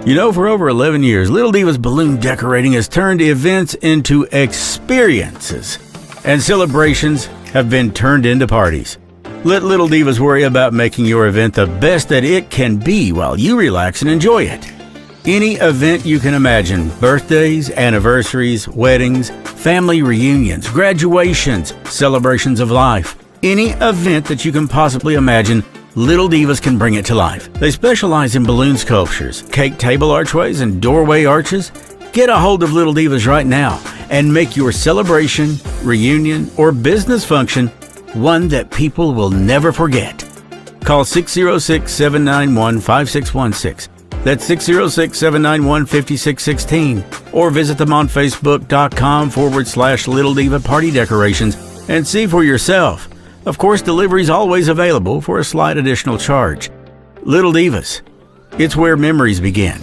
You know, for over 11 years, Little Divas balloon decorating has turned events into experiences, and celebrations have been turned into parties. Let Little Divas worry about making your event the best that it can be while you relax and enjoy it. Any event you can imagine: birthdays, anniversaries, weddings, family reunions, graduations, celebrations of life. Any event that you can possibly imagine, Little Divas can bring it to life. They specialize in balloon sculptures, cake table archways, and doorway arches. Get a hold of Little Divas right now and make your celebration, reunion, or business function one that people will never forget. Call 606-791-5616. That's 606-791-5616. Or visit them on Facebook.com/Little Diva Party Decorations and see for yourself. Of course, delivery is always available for a slight additional charge. Little Divas, it's where memories begin.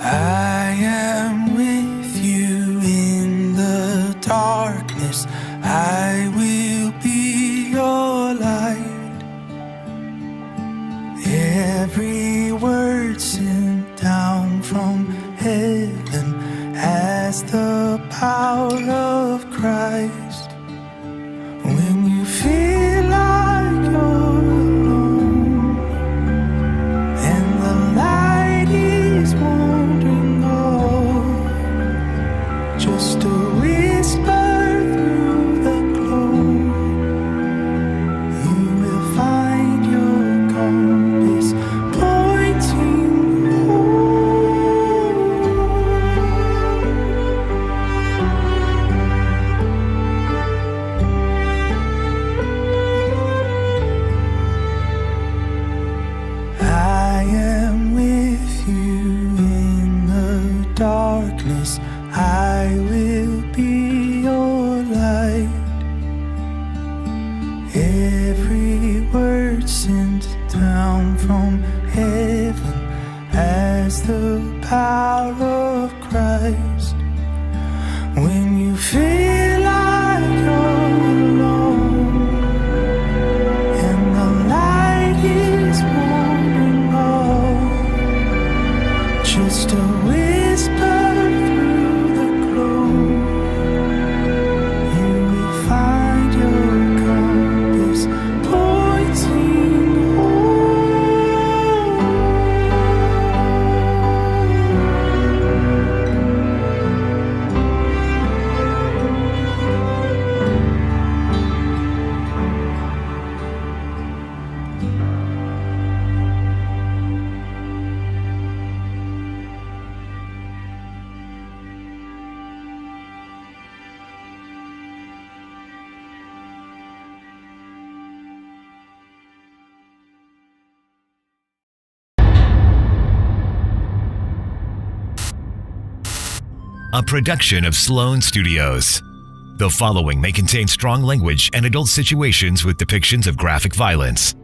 I am with you in the darkness. I will be your light. Every word sent down from heaven has the power of Christ. When you feel like you're alone and the light is wandering off, just a whisper through the gloom, you will find your compass pointing home. I am with you in the darkness. I will be your light. Every word sent down from heaven has the power of Christ. When you feel like you're alone and the light is wandering off, just a whisper through the gloom, you will find your compass pointing home. A production of Sloan Studios. The following may contain strong language and adult situations with depictions of graphic violence.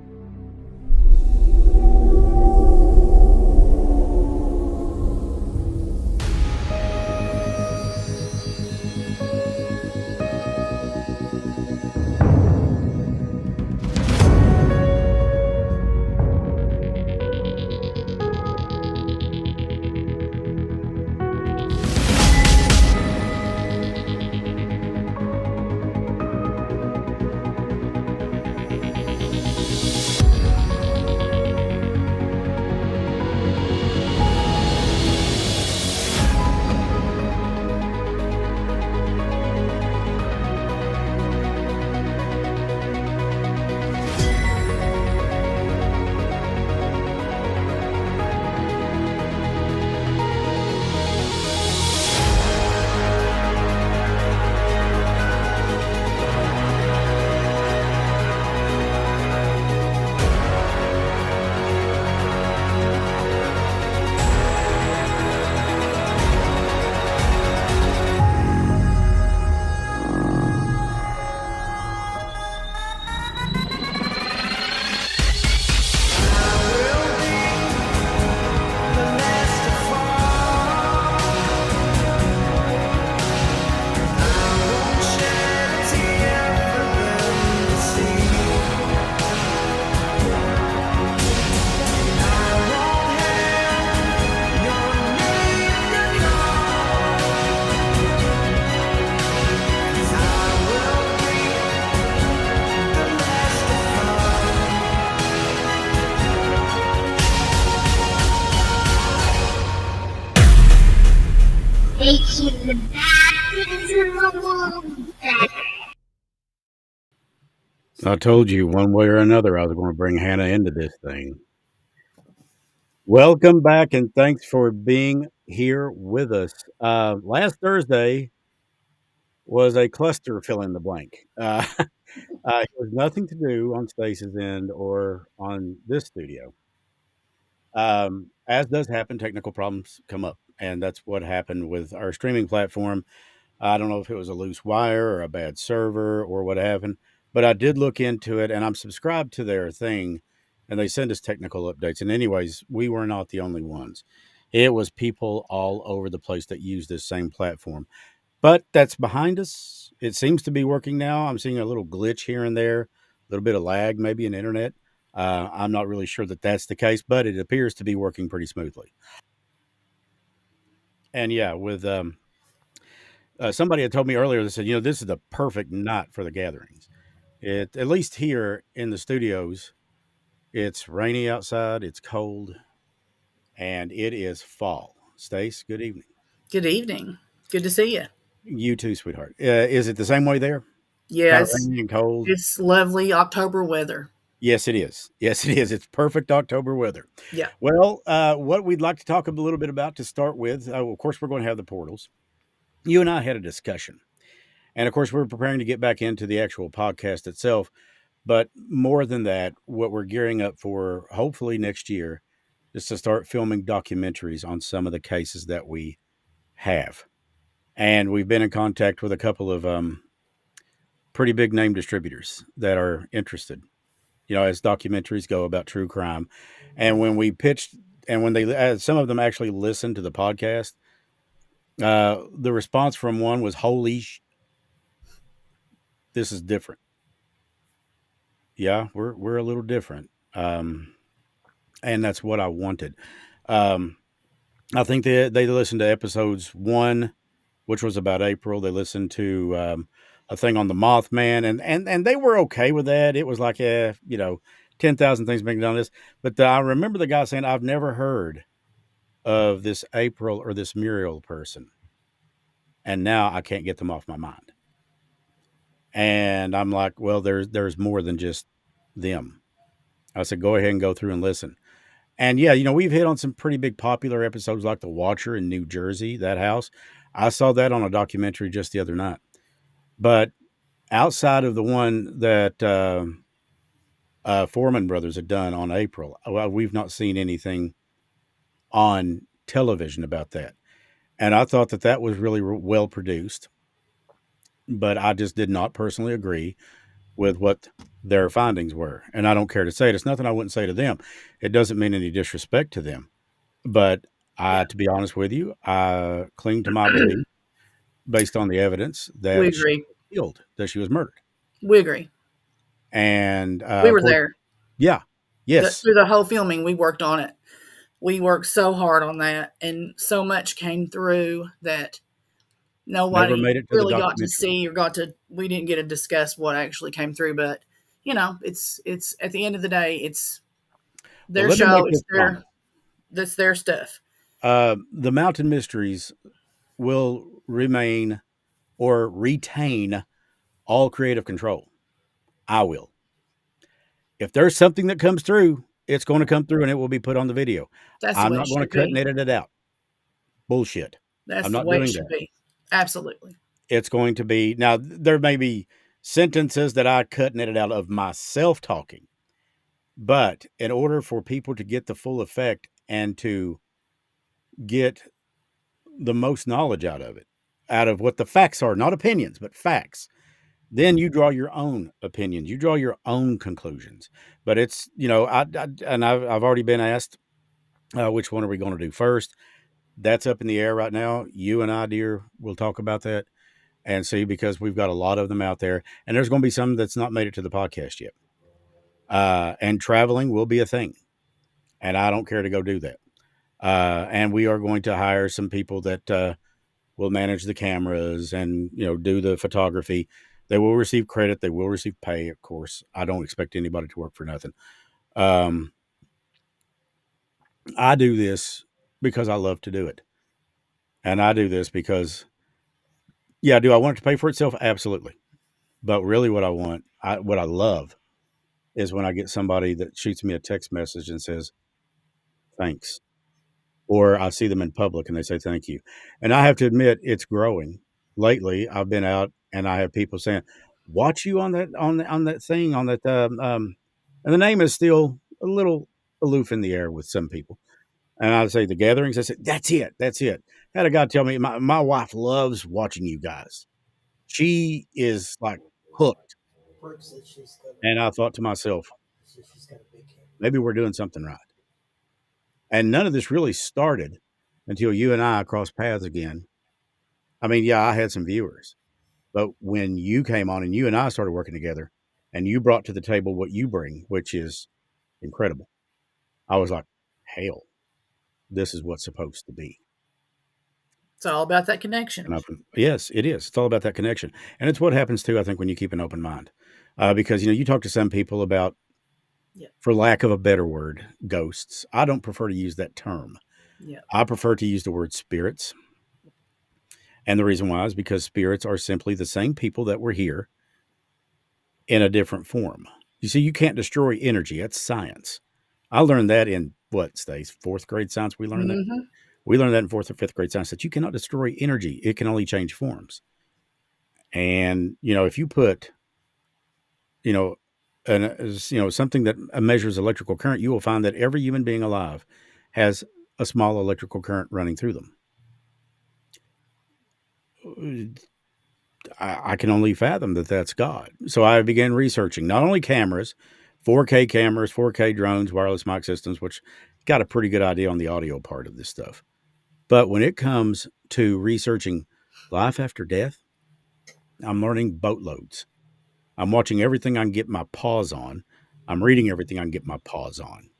Taking the bad things in the world better. I told you one way or another I was going to bring Hannah into this thing. Welcome back and thanks for being here with us. Last Thursday was a cluster fill in the blank. It was nothing to do on Stace's end or on this studio. As does happen, technical problems come up, and that's what happened with our streaming platform. I don't know if it was a loose wire or a bad server or what happened, but I did look into it and I'm subscribed to their thing and they send us technical updates. And, anyways, we were not the only ones. It was people all over the place that use this same platform. But that's behind us. It seems to be working now. I'm seeing a little glitch here and there, a little bit of lag, maybe in internet. I'm not really sure that that's the case, but it appears to be working pretty smoothly. And yeah, with somebody had told me earlier, they said, this is the perfect night for the gatherings. At least here in the studios, it's rainy outside, it's cold, and it is fall. Stace, good evening. Good evening. Good to see you. You too, sweetheart. Is it the same way there? Kind of Yes, rainy and cold? it's lovely October weather. Yes, it is. Yes, it is. It's perfect October weather. Yeah. Well, what we'd like to talk a little bit about to start with, of course, we're going to have the portals. You and I had a discussion. And of course, we're preparing to get back into the actual podcast itself. But more than that, what we're gearing up for, hopefully next year, is to start filming documentaries on some of the cases that we have. And we've been in contact with a couple of pretty big name distributors that are interested, as documentaries go about true crime. And when we pitched, and when some of them actually listened to the podcast, the response from one was, this is different. Yeah, we're a little different. And that's what I wanted. Um, I think they listened to episodes 1, which was about April. They listened to a thing on the Mothman, and they were okay with that. It was like, 10,000 things being done on this. But I remember the guy saying, I've never heard of this April or this Muriel person, and now I can't get them off my mind. And I'm like, well, there's more than just them. I said, go ahead and go through and listen. And yeah, we've hit on some pretty big popular episodes like The Watcher in New Jersey, that house. I saw that on a documentary just the other night. But outside of the one that Foreman Brothers had done on April, well, we've not seen anything on television about that. And I thought that was really well produced. but I just did not personally agree with what their findings were. And I don't care to say it. It's nothing I wouldn't say to them. It doesn't mean any disrespect to them. But Yeah, to be honest with you, I cling to my belief based on the evidence we that she agree. was killed, that she was murdered. We agree. And We of were course, there. yeah, yes, Through the whole filming, we worked on it. We worked so hard on that, and so much came through that never nobody made it to the really got to documentary. see or got to. We didn't get to discuss what actually came through, but it's at the end of the day, it's Well, their let me show. make this comment. That's their stuff. The Mountain Mysteries will remain or retain all creative control. I will. If there's something that comes through, it's going to come through and it will be put on the video. That's the I'm way it not going to should cut and be. edit it out. Bullshit. That's I'm the not way it doing should that. be. Absolutely. It's going to be now. There may be sentences that I cut and edit out of myself talking, but in order for people to get the full effect and to get the most knowledge out of it, out of what the facts are, not opinions, but facts, then you draw your own opinions, you draw your own conclusions. But it's I've already been asked which one are we going to do first. That's up in the air right now. You and I, dear, will talk about that and see, because we've got a lot of them out there, and there's going to be some that's not made it to the podcast yet. And traveling will be a thing, and I don't care to go do that. And we are going to hire some people that will manage the cameras and do the photography. They will receive credit. They will receive pay, of course. I don't expect anybody to work for nothing. Um, I do this because I love to do it, and I do this because, yeah, do I want it to pay for itself? Absolutely. But really, what I love, is when I get somebody that shoots me a text message and says thanks, or I see them in public and they say thank you. And I have to admit, it's growing. Lately, I've been out and I have people saying, "Watch you on that thing on that," and the name is still a little aloof in the air with some people. And I say the gatherings. I said, "That's it, that's it." I had a guy tell me, my wife loves watching you guys. She is like hooked. And I thought to myself, maybe we're doing something right. And none of this really started until you and I crossed paths again. I mean, yeah, I had some viewers, but when you came on and you and I started working together and you brought to the table what you bring, which is incredible, I was like, hell, this is what's supposed to be. It's all about that connection. Yes, it is. It's all about that connection. And it's what happens too, I think, when you keep an open mind. Because, you talk to some people about, Yeah. for lack of a better word, ghosts. I don't prefer to use that term. Yeah. I prefer to use the word spirits. And the reason why is because spirits are simply the same people that were here in a different form. You see, you can't destroy energy. That's science. I learned that in what, Stace? Fourth grade science, we learned that? Mm-hmm. We learned that in fourth or fifth grade science, that you cannot destroy energy. It can only change forms. And, if you put, you know, something that measures electrical current, you will find that every human being alive has a small electrical current running through them. I can only fathom that that's God. So I began researching not only cameras, 4K cameras, 4K drones, wireless mic systems, which got a pretty good idea on the audio part of this stuff. But when it comes to researching life after death, I'm learning boatloads. I'm watching everything I can get my paws on. I'm reading everything I can get my paws on.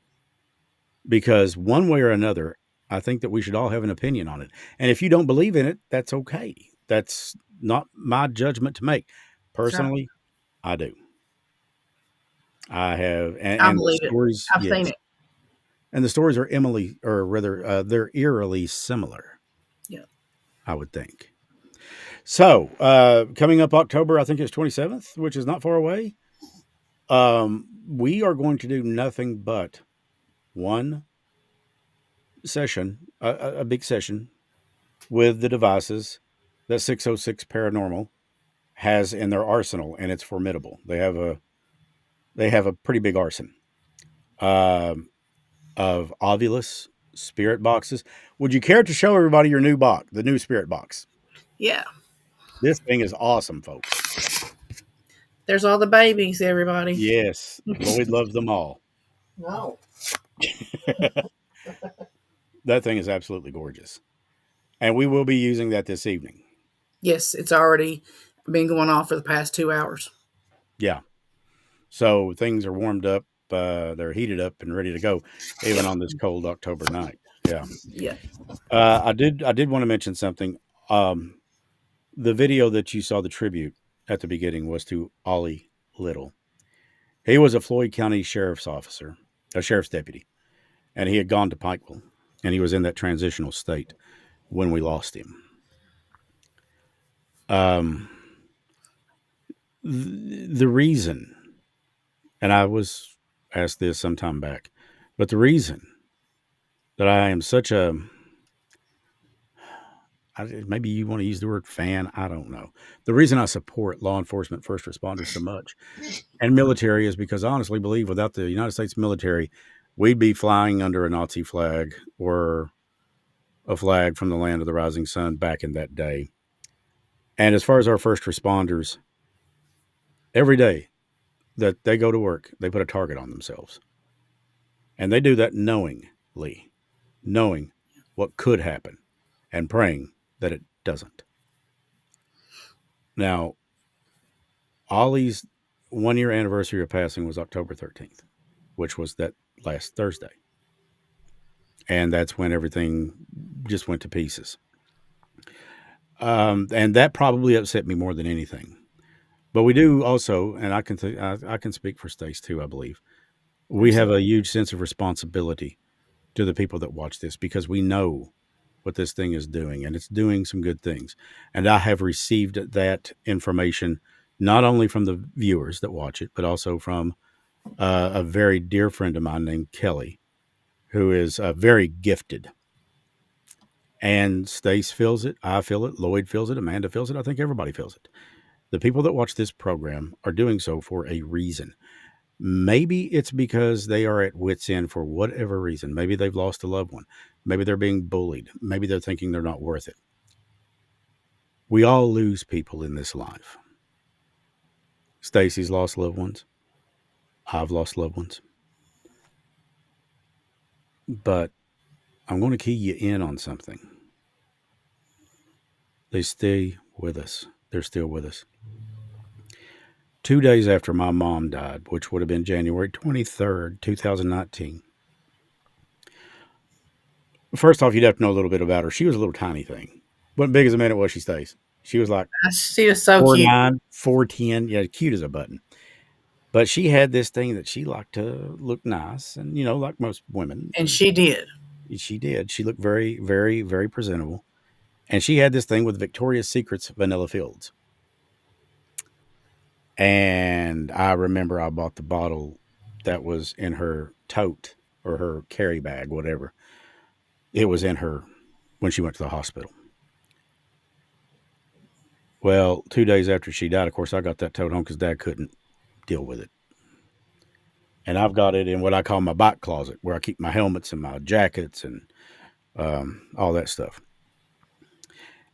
Because one way or another, I think that we should all have an opinion on it. And if you don't believe in it, that's okay. That's not my judgment to make. That's right. Personally, I do. I have, I and the believe it. stories, I've seen yes, it. and the stories are they're eerily similar. Yeah. I would think. So, coming up October, I think it's 27th, which is not far away. We are going to do nothing but one session, a big session with the devices that 606 Paranormal has in their arsenal, and it's formidable. They have a pretty big arsenal of Ovulus spirit boxes. Would you care to show everybody your new box, the new spirit box? Yeah. This thing is awesome, folks. There's all the babies, everybody. Yes, Lloyd loves them all. No. That thing is absolutely gorgeous. And we will be using that this evening. Yes, it's already been going on for the past 2 hours. Yeah. So things are warmed up. They're heated up and ready to go, even on this cold October night. Yeah. Yeah. I did want to mention something. The video that you saw, the tribute at the beginning, was to Ollie Little. He was a Floyd County sheriff's officer, a sheriff's deputy, and he had gone to Pikeville, and he was in that transitional state when we lost him. Um, the reason, and I was asked this some time back, but the reason that I am such a, maybe you want to use the word fan, I don't know. The reason I support law enforcement, first responders so much, and military is because I honestly believe without the United States military, we'd be flying under a Nazi flag or a flag from the land of the rising sun back in that day. And as far as our first responders, every day that they go to work, they put a target on themselves. And they do that knowingly, knowing what could happen and praying that it doesn't. Now, Ollie's 1 year anniversary of passing was October 13th, which was that last Thursday. And that's when everything just went to pieces. And that probably upset me more than anything. But we do also, and I can speak for Stace too, I believe, we have a huge sense of responsibility to the people that watch this because we know what this thing is doing, and it's doing some good things. And I have received that information not only from the viewers that watch it, but also from a very dear friend of mine named Kelly, who is very gifted. And Stace feels it, I feel it, Lloyd feels it, Amanda feels it, I think everybody feels it. The people that watch this program are doing so for a reason. Maybe it's because they are at wit's end for whatever reason. Maybe they've lost a loved one. Maybe they're being bullied. Maybe they're thinking they're not worth it. We all lose people in this life. Stacy's lost loved ones. I've lost loved ones. But I'm going to key you in on something. They stay with us. They're still with us. 2 days after my mom died, which would have been January 23rd, 2019. First off, you'd have to know a little bit about her. She was a little tiny thing. Wasn't big as a minute, was she, Stace? She was like She was so cute. 4'9", 4'10". Yeah, cute as a button. But she had this thing that she liked to look nice. And, like most women. And she did. She did. She looked very, very, very presentable. And she had this thing with Victoria's Secret's Vanilla Fields. And I remember I bought the bottle that was in her tote or her carry bag, whatever. It was in her when she went to the hospital. Well, 2 days after she died, of course, I got that tote home because Dad couldn't deal with it. And I've got it in what I call my bike closet, where I keep my helmets and my jackets and all that stuff.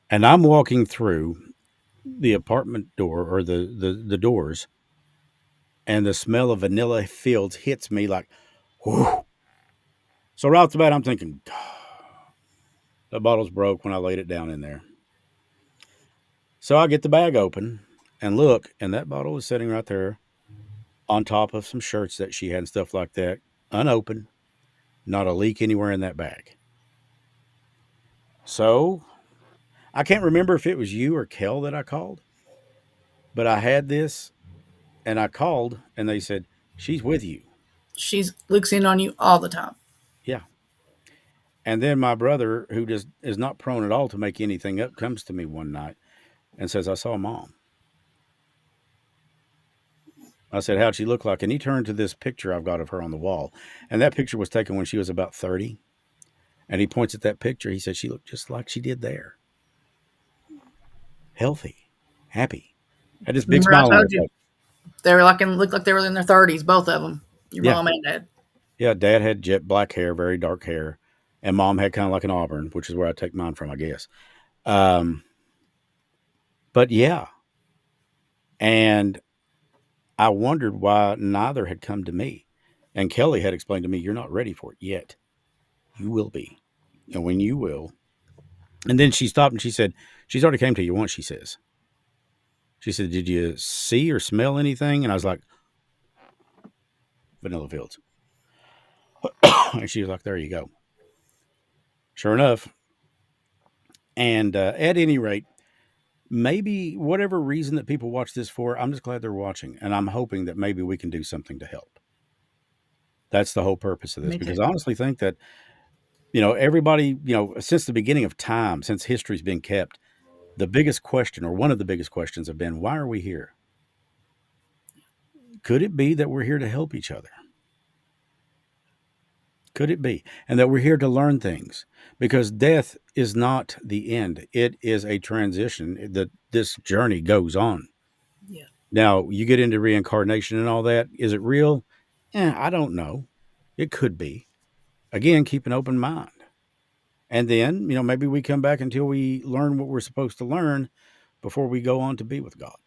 And I'm walking through the apartment door or the doors, and the smell of Vanilla Fields hits me like, whoo. So right off the bat, I'm thinking, the bottle's broke when I laid it down in there. So I get the bag open and look, and that bottle is sitting right there on top of some shirts that she had and stuff like that, unopened, not a leak anywhere in that bag. So I can't remember if it was you or Kel that I called, but I had this, and I called, and they said, she's with you. She looks in on you all the time. Yeah. And then my brother, who just is not prone at all to make anything up, comes to me one night and says, I saw Mom. I said, how'd she look like? And he turned to this picture I've got of her on the wall. And that picture was taken when she was about 30. And he points at that picture. He said, she looked just like she did there. Healthy, happy. Had this big smile on her face. They were looked like they were in their 30s, both of them. Your mom and Dad. Yeah, Dad had jet black hair, very dark hair. And Mom had kind of like an auburn, which is where I take mine from, I guess. But But yeah, and I wondered why neither had come to me. And Kelly had explained to me, "You're not ready for it yet. You will be. And when you will." And then she stopped and she said, "She's already came to you once," she says. She said, "Did you see or smell anything?" And I was like, "Vanilla fields." And she was like, "There you go." Sure enough. And at any rate, maybe whatever reason that people watch this for, I'm just glad they're watching. And I'm hoping that maybe we can do something to help. That's the whole purpose of this. Me Because too. I honestly think that, everybody, since the beginning of time, since history's been kept, the biggest question, or one of the biggest questions, have been, why are we here? Could it be that we're here to help each other? Could it be? And that we're here to learn things, because death is not the end. It is a transition that this journey goes on. Yeah. Now, you get into reincarnation and all that. Is it real? I don't know. It could be. Again, keep an open mind. And then, maybe we come back until we learn what we're supposed to learn before we go on to be with God.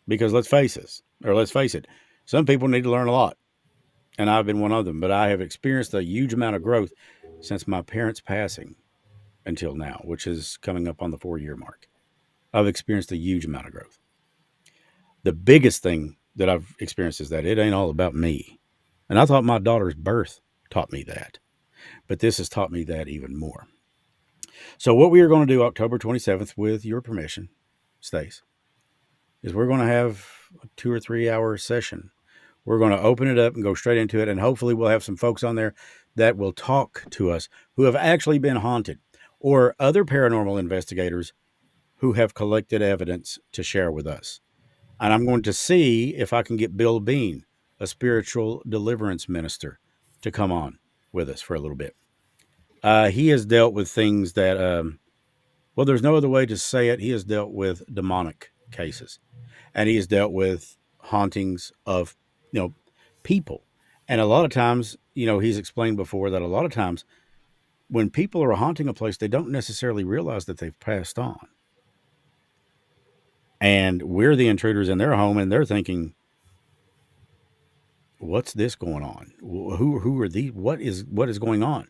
Because let's face it, some people need to learn a lot. And I've been one of them, but I have experienced a huge amount of growth since my parents' passing until now, which is coming up on the 4-year mark. I've experienced a huge amount of growth. The biggest thing that I've experienced is that it ain't all about me. And I thought my daughter's birth taught me that, but this has taught me that even more. So, what we are going to do October 27th, with your permission, Stace, is we're going to have a 2 or 3 hour session. We're going to open it up and go straight into it. And hopefully, we'll have some folks on there that will talk to us who have actually been haunted, or other paranormal investigators who have collected evidence to share with us. And I'm going to see if I can get Bill Bean, a spiritual deliverance minister, to come on with us for a little bit. He has dealt with things that, well, there's no other way to say it. He has dealt with demonic cases, and he has dealt with hauntings of, people. And a lot of times, he's explained before that a lot of times when people are haunting a place, they don't necessarily realize that they've passed on. And we're the intruders in their home, and they're thinking, what's this going on? Who are these? What is going on?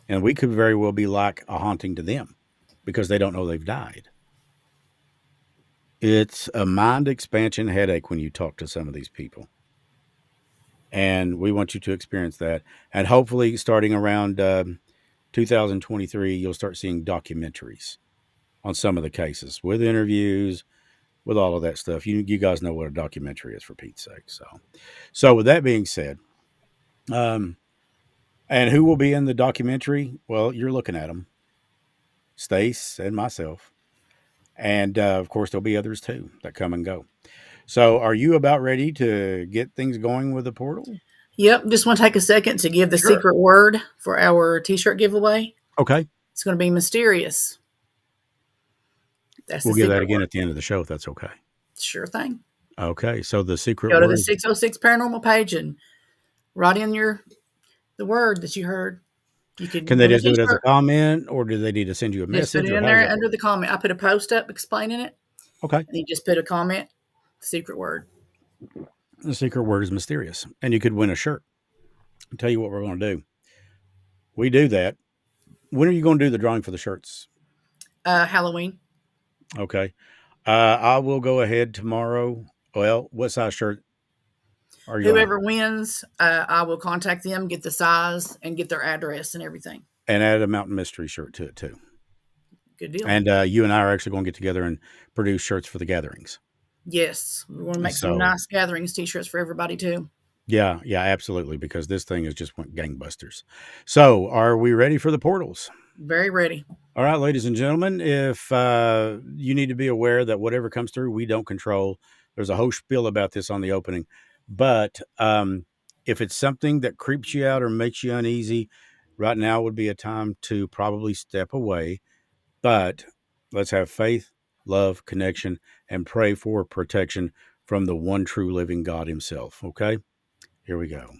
And we could very well be like a haunting to them because they don't know they've died. It's a mind expansion headache when you talk to some of these people. And we want you to experience that. And hopefully, starting around 2023, you'll start seeing documentaries on some of the cases with interviews, with all of that stuff. You guys know what a documentary is, for Pete's sake. So with that being said, um, and who will be in the documentary? Well, you're looking at them, Stace and myself. And of course, there'll be others too that come and go. So, are you about ready to get things going with the portal? Yep. Just want to take a second to give the Sure. secret word for our T-shirt giveaway. Okay. It's going to be mysterious. That's the We'll give that secret again word. at the end of the show if that's okay. Sure thing. Okay. So, the secret Go to the word, 606 Paranormal page and write in the word that you heard. You can can they win a just do it as a T-shirt. comment, or do they need to send you a Just put message, it or in how does there that under work? the comment. I put a post up explaining it, Okay. and you just put a comment, the secret word. The secret word is mysterious, and you could win a shirt. I'll tell you what we're going to do. We do that. When are you going to do the drawing for the shirts? Halloween. Okay. I will go ahead tomorrow. Well, what size shirt are you going to, Whoever wins, I will contact them, get the size, and get their address and everything. and add a Mountain Mystery shirt to it too. Good deal. And you and I are actually going to get together and produce shirts for the gatherings. Yes, we want to make some So, nice gatherings T-shirts for everybody too. yeah, absolutely, because this thing has just went gangbusters. So, are we ready for the portals? Very ready. All right, ladies and gentlemen, if you need to be aware that whatever comes through, we don't control. There's a whole spiel about this on the opening. But if it's something that creeps you out or makes you uneasy, right now would be a time to probably step away. But let's have faith, love, connection, and pray for protection from the one true living God Himself. Okay? Here we go.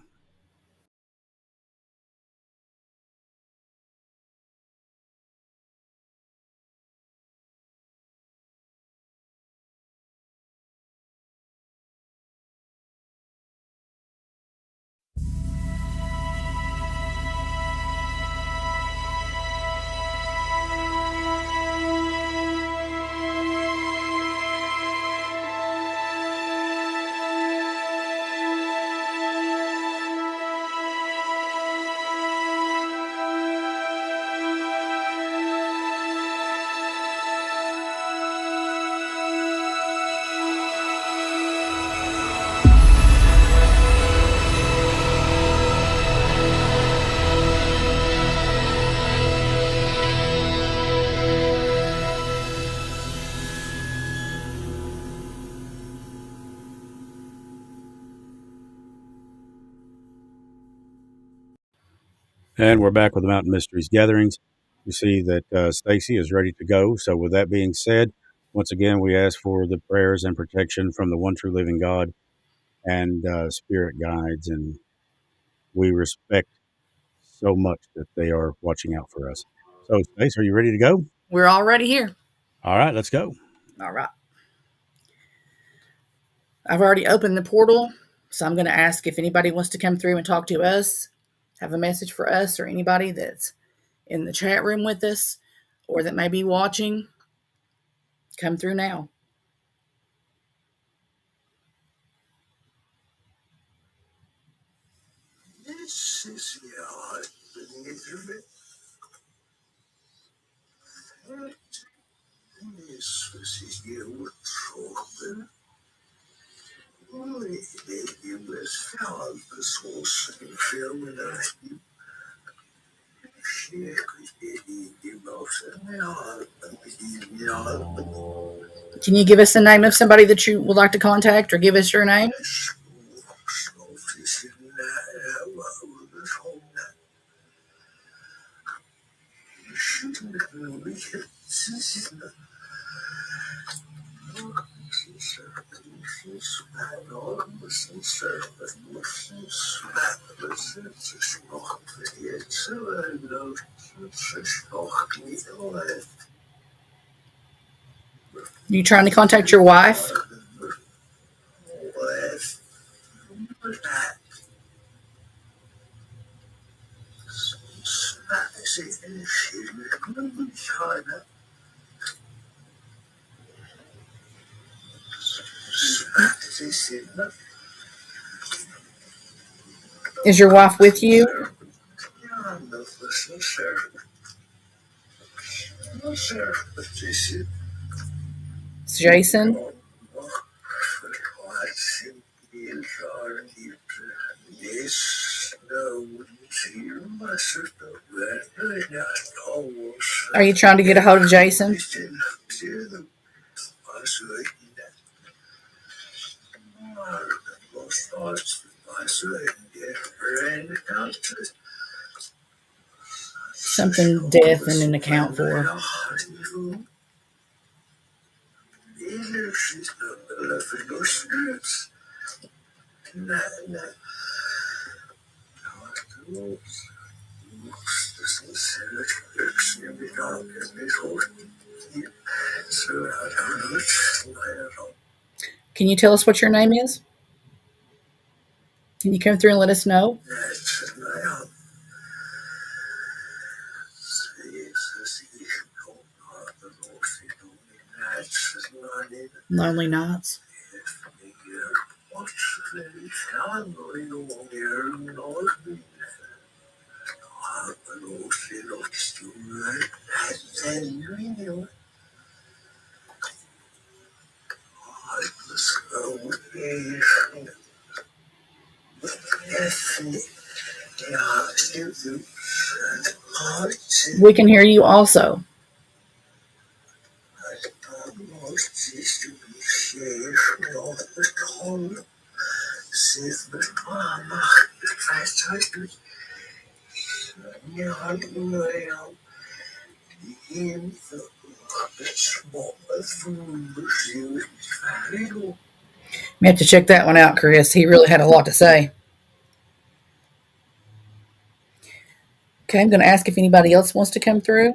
And we're back with the Mountain Mysteries gatherings. We see that Stacy is ready to go. So, with that being said, once again, we ask for the prayers and protection from the one true living God and spirit guides, and we respect so much that they are watching out for us. So, Stace, are you ready to go? We're already here. All right, let's go. All right. I've already opened the portal, so I'm going to ask if anybody wants to come through and talk to us, have a message for us, or anybody that's in the chat room with us or that may be watching. Come through now. This is your internet. This is your trouble. You must have the source of film and Can you give us the name of somebody that you would like to contact, or give us your name? You trying to contact your wife? Is your wife with you? It's Jason. Are you trying to get a hold of Jason? Something death and an account for. Can you tell us what your name is? Can you come through and let us know? Lonely Nights. We can hear you also. We have to check that one out, Chris. He really had a lot to say. Okay, I'm going to ask if anybody else wants to come through.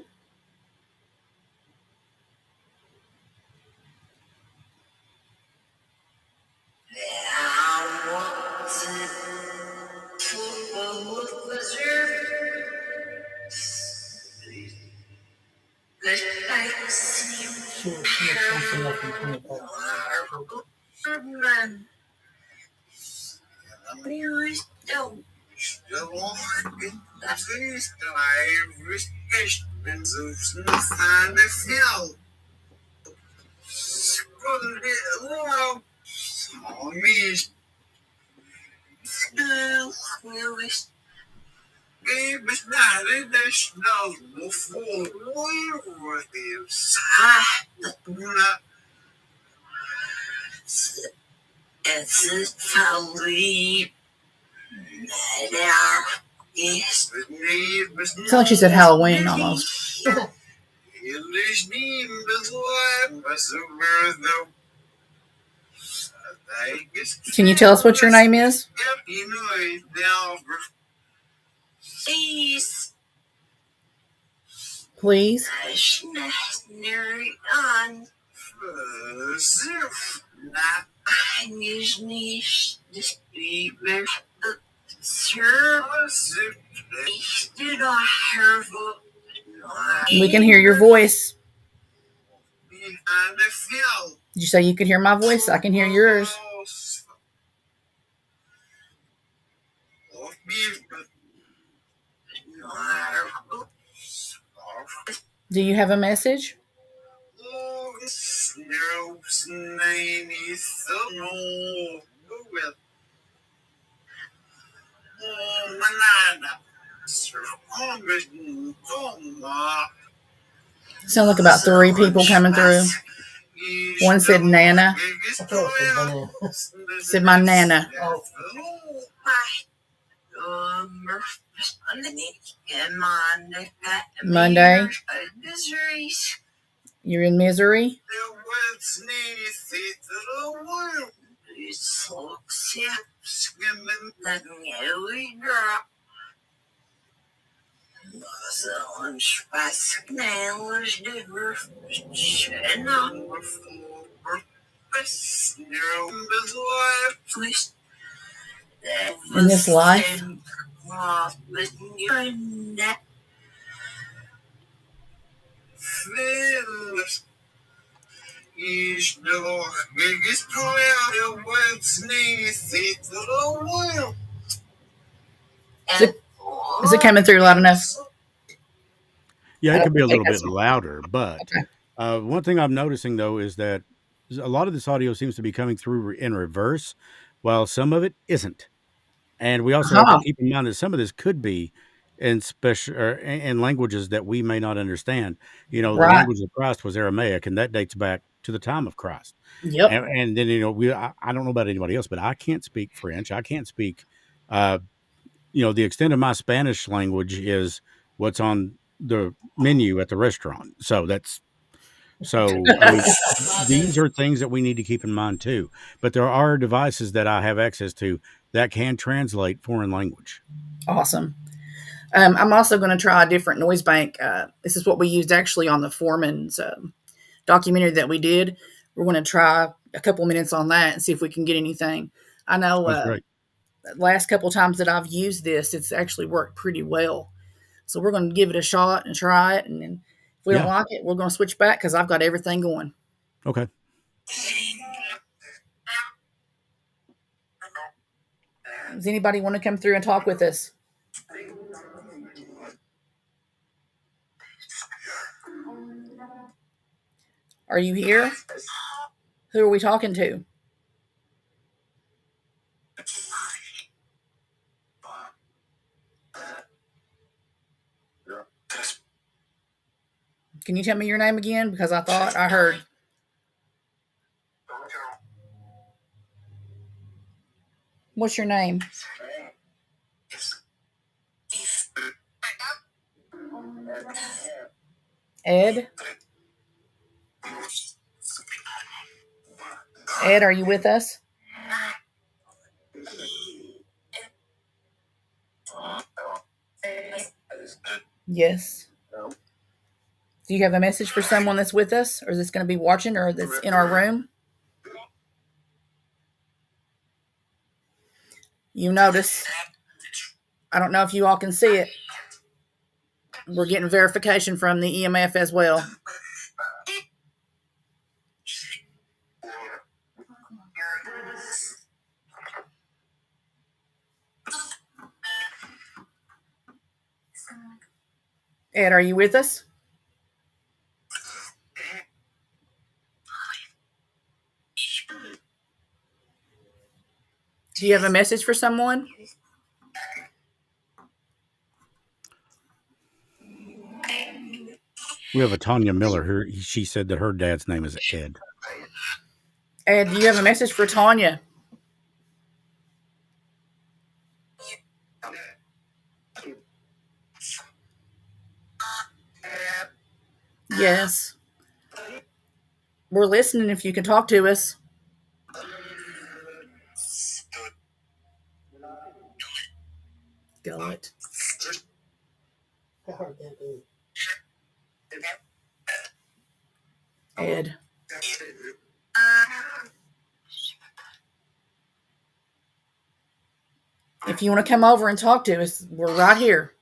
Sounds like she said Halloween almost. Can you tell us what your name is? Please. We can hear your voice. Did you say you could hear my voice? I can hear yours. Do you have a message? Sound like about 3 people coming through. One said Nana. Said my Nana. Monday. You're in misery? In this life? Is it coming through loud enough? Yeah, it could be a little bit louder, but one thing I'm noticing though is that a lot of this audio seems to be coming through in reverse, while some of it isn't. And we also have to keep in mind that some of this could be in special or in languages that we may not understand. You know, the Right. language of Christ was Aramaic, and that dates back to the time of Christ. Yep. And then I don't know about anybody else, but I can't speak French. I can't speak. The extent of my Spanish language is what's on the menu at the restaurant. I mean, these are things that we need to keep in mind too. But there are devices that I have access to that can translate foreign language. Awesome. I'm also going to try a different noise bank. This is what we used actually on the Foreman's documentary that we did. We're going to try a couple minutes on that and see if we can get anything. I know That's last couple times that I've used this, it's actually worked pretty well. So we're going to give it a shot and try it. And then if we don't like it, we're going to switch back because I've got everything going. Okay. Does anybody want to come through and talk with us? Are you here? Who are we talking to? Can you tell me your name again? Because I thought I heard. What's your name? Ed? Ed, are you with us? Yes. Do you have a message for someone that's with us, or is this going to be watching, or that's in our room? You notice. I don't know if you all can see it. We're getting verification from the EMF as well. Ed, are you with us? Do you have a message for someone? We have a Tanya Miller. She said that her dad's name is Ed. Ed, do you have a message for Tanya? Yes. We're listening if you can talk to us. Go it. Ed. If you want to come over and talk to us, we're right here.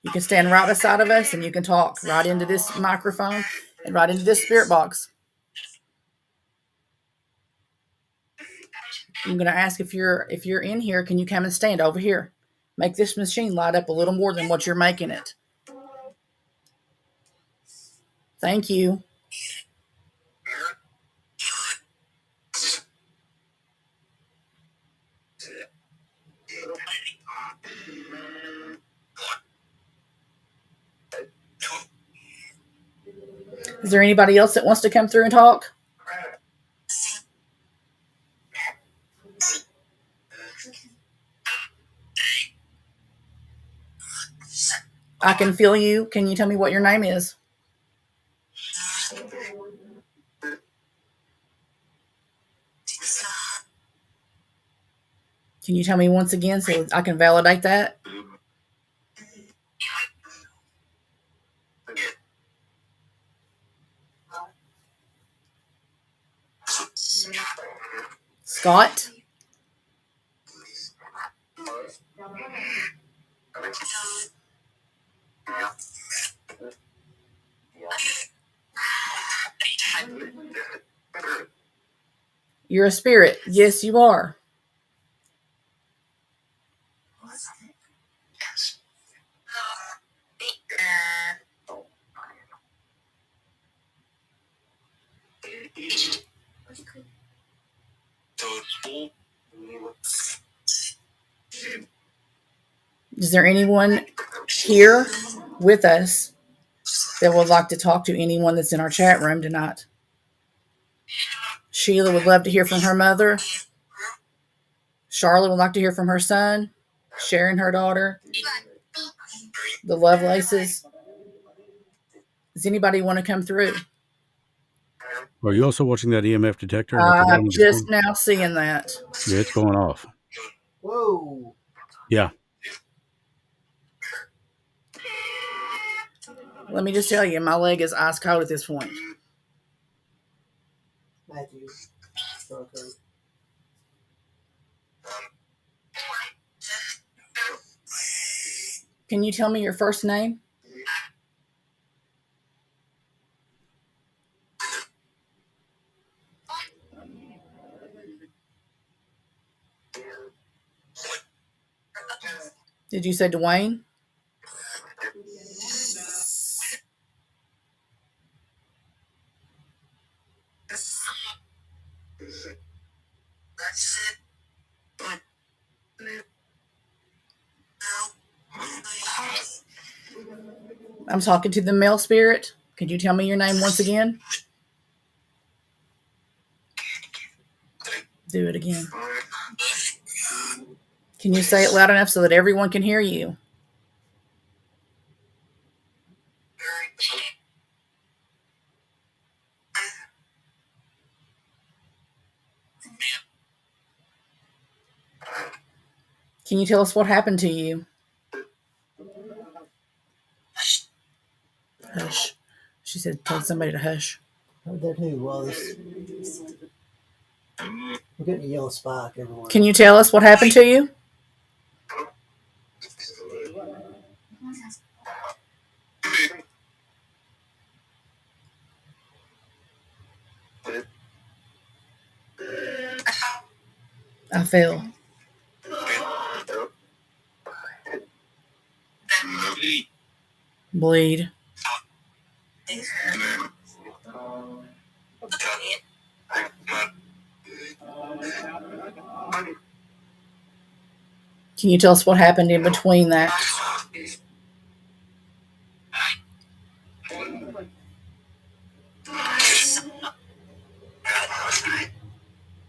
You can stand right beside of us and you can talk right into this microphone and right into this spirit box. I'm going to ask if you're in here, can you come and stand over here? Make this machine light up a little more than what you're making it. Thank you. Is there anybody else that wants to come through and talk? I can feel you. Can you tell me what your name is? Can you tell me once again so I can validate that? Scott? You're a spirit. Yes, you are. Is there anyone here with us that would like to talk to anyone that's in our chat room tonight? Sheila would love to hear from her mother. Charlotte would like to hear from her son. Sharon, her daughter. The Lovelaces. Does anybody want to come through? Are you also watching that EMF detector? I'm just now seeing that. Yeah, it's going off. Whoa. Yeah. Let me just tell you, my leg is ice cold at this point. Matthew. Okay. Can you tell me your first name? Did you say Dwayne? I'm talking to the male spirit. Could you tell me your name once again? Do it again. Can you say it loud enough so that everyone can hear you? Can you tell us what happened to you? Hush. She said, tell somebody to hush. Heard that too. Well, we're getting a yellow spike everywhere. Can you tell us what happened to you? I fell. Bleed. Can you tell us what happened in between that?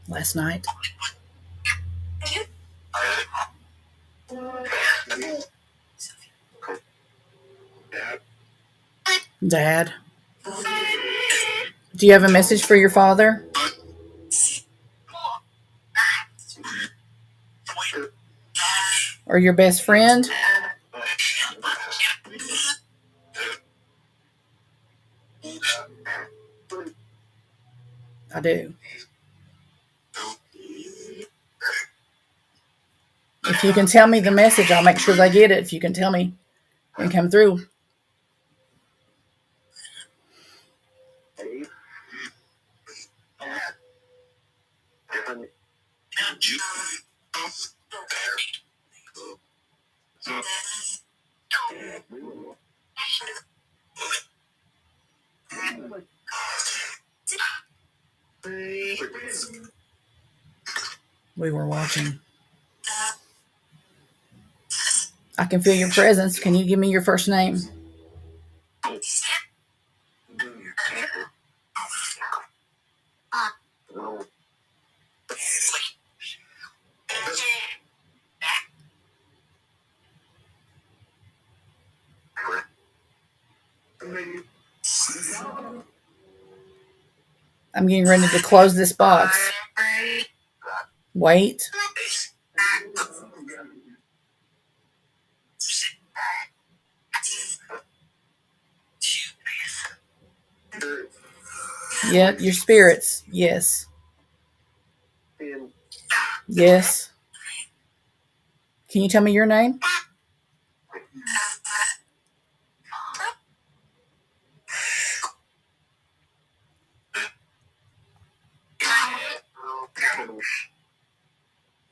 Last night? Dad? Do you have a message for your father? Or your best friend? I do. If you can tell me the message, I'll make sure they get it. If you can tell me and come through. We were watching. I can feel your presence. Can you give me your first name? I'm getting ready to close this box. Wait. Yep, your spirits. Yes. Yes. Can you tell me your name?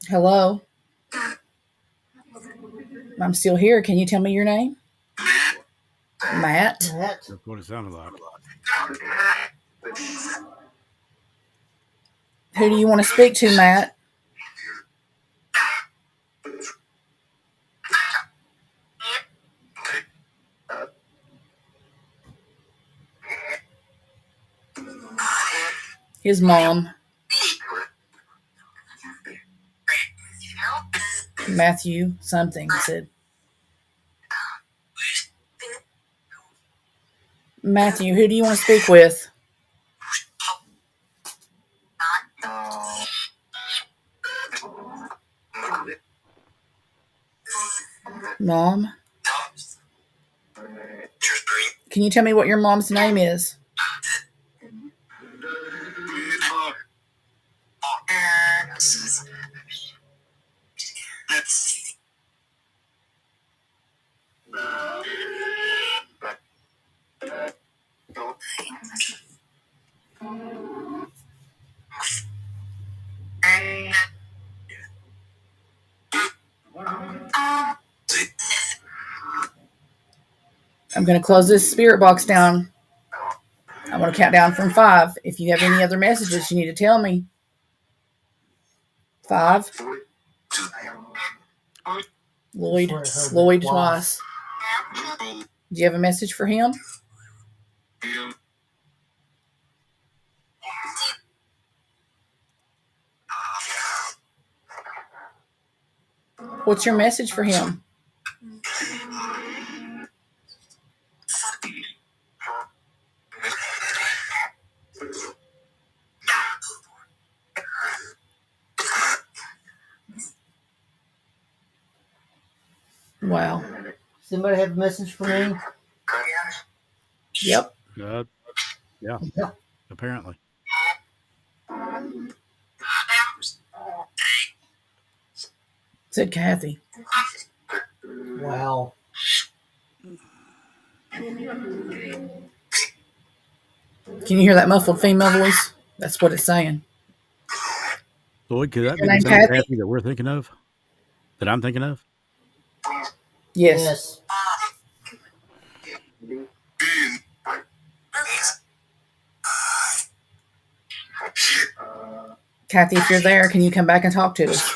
Hello? I'm still here. Can you tell me your name? Matt? Matt. That's what it sounded like. Who do you want to speak to, Matt? His mom. Matthew something said. Matthew, who do you want to speak with? Mom? Can you tell me what your mom's name is? I'm going to close this spirit box down. I'm going to count down from 5. If you have any other messages, you need to tell me. 5. Lloyd twice. Do you have a message for him? What's your message for him? Wow. Somebody have a message for me? Yep. Yeah. Yeah. Apparently. Said Kathy. Wow. Can you hear that muffled female voice? That's what it's saying. Lloyd, could that Your be the name same Kathy? Kathy that we're thinking of? That I'm thinking of? Yes. Kathy, if you're there, can you come back and talk to us?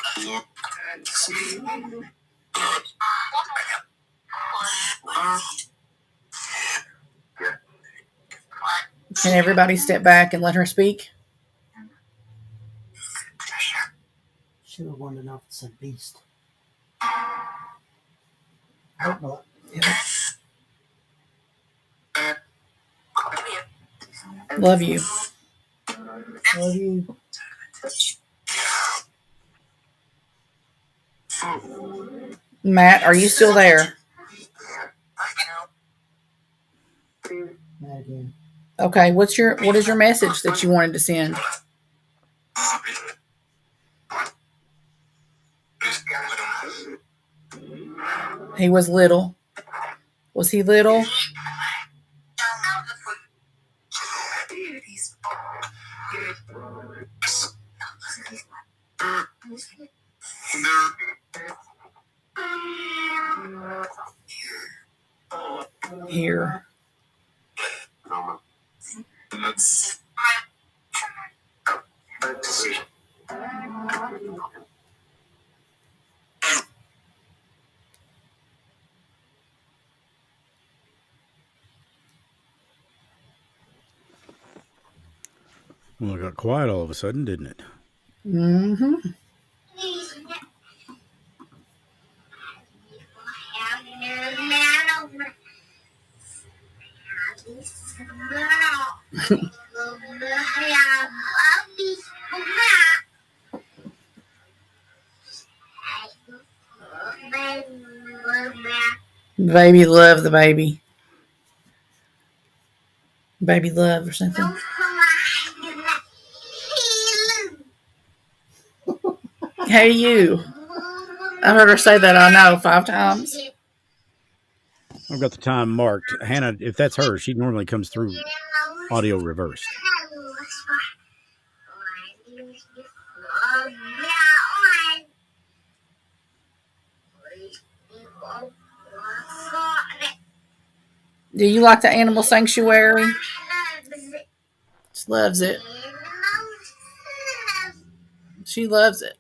Can everybody step back and let her speak? Should have wanted to know if it's a beast. Hope not. Love you. Love you. Matt, are you still there? Not again. Okay, what is your message that you wanted to send? He was little. Was he little? Here. Well, it got quiet all of a sudden, didn't it? Mm-hmm. Baby love the baby. Baby love or something. Hey, you. I heard her say that, I know, 5 times. I've got the time marked. Hannah, if that's her, she normally comes through audio reversed. Do you like the animal sanctuary? She loves it. She loves it.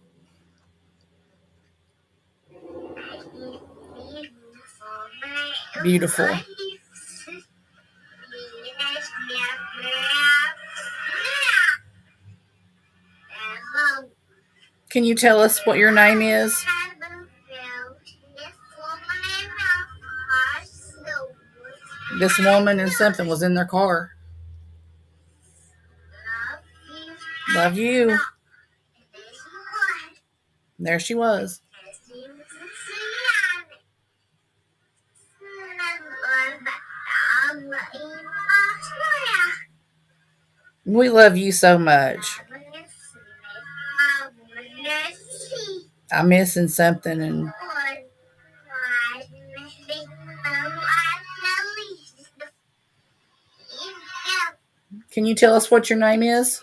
Beautiful. Can you tell us what your name is? This woman and something was in their car. Love you. There she was. We love you so much. I'm missing something, and can you tell us what your name is?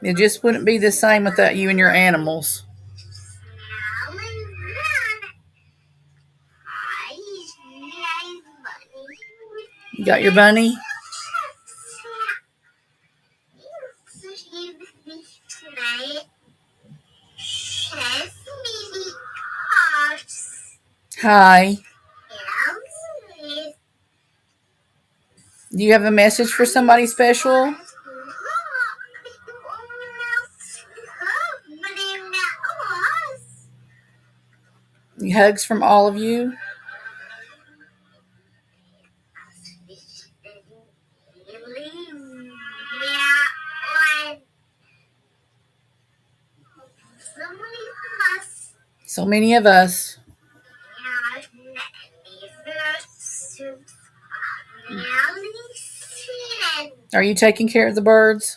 It just wouldn't be the same without you and your animals. You got your bunny? Hi. Do you have a message for somebody special? Hugs from all of you. So many of us. Are you taking care of the birds?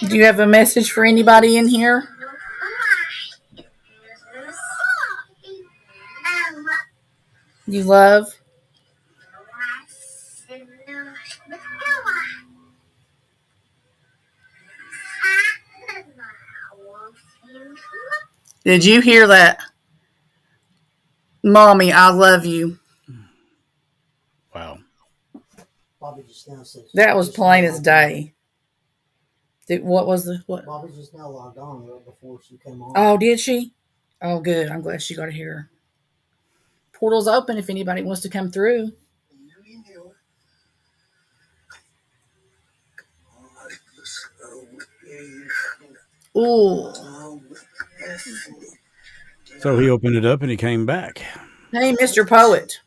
Do you have a message for anybody in here? You love? Did you hear that? Mommy, I love you. Wow. Bobby just now says That was plain as day. What was the what? Bobby just now logged on right before she came on. Oh, did she? Oh, good. I'm glad she got to hear her. Portal's open if anybody wants to come through. Ooh. So he opened it up and he came back. Hey, Mr. Poet.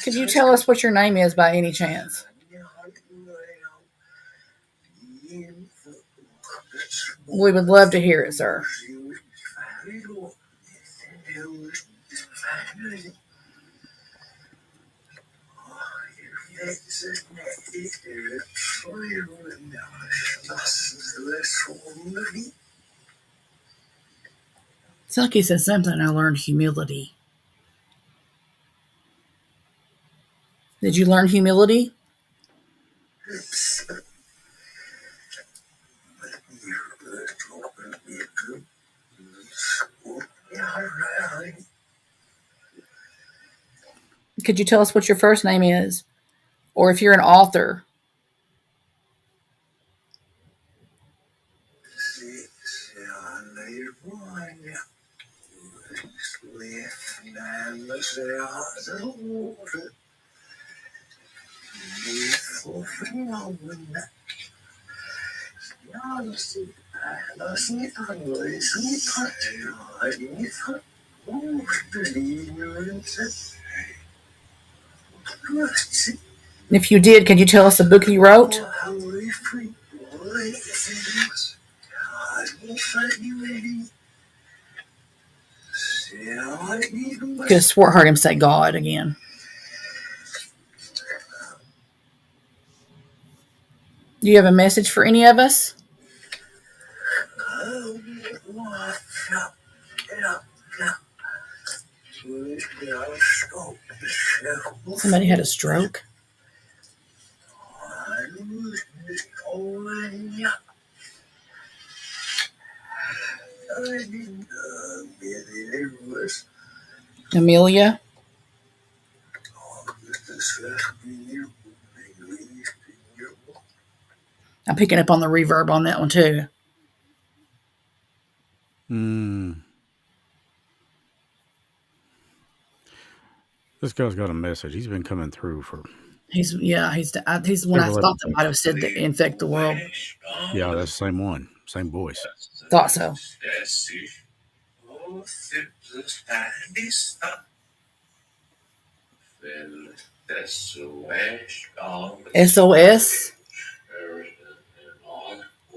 Could you tell us what your name is by any chance? We would love to hear it, sir. Sucky said something. I learned humility. Did you learn humility? Could you tell us what your first name is? Or if you're an author? If you did, could you tell us the book you wrote? Could have heard him say God again. Do you have a message for any of us? Somebody had a stroke. Amelia? I'm picking up on the reverb on that one too. This guy's got a message. He's been coming through for. He's the one I thought that might have said that infect the world. Yeah, that's the same one. Same voice. Thought so. SOS?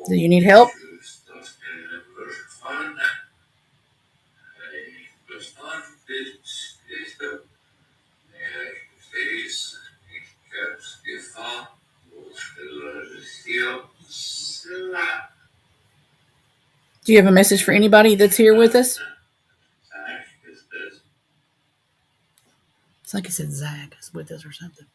Do you need help? Do you have a message for anybody that's here with us? It's like he said Zach is with us or something.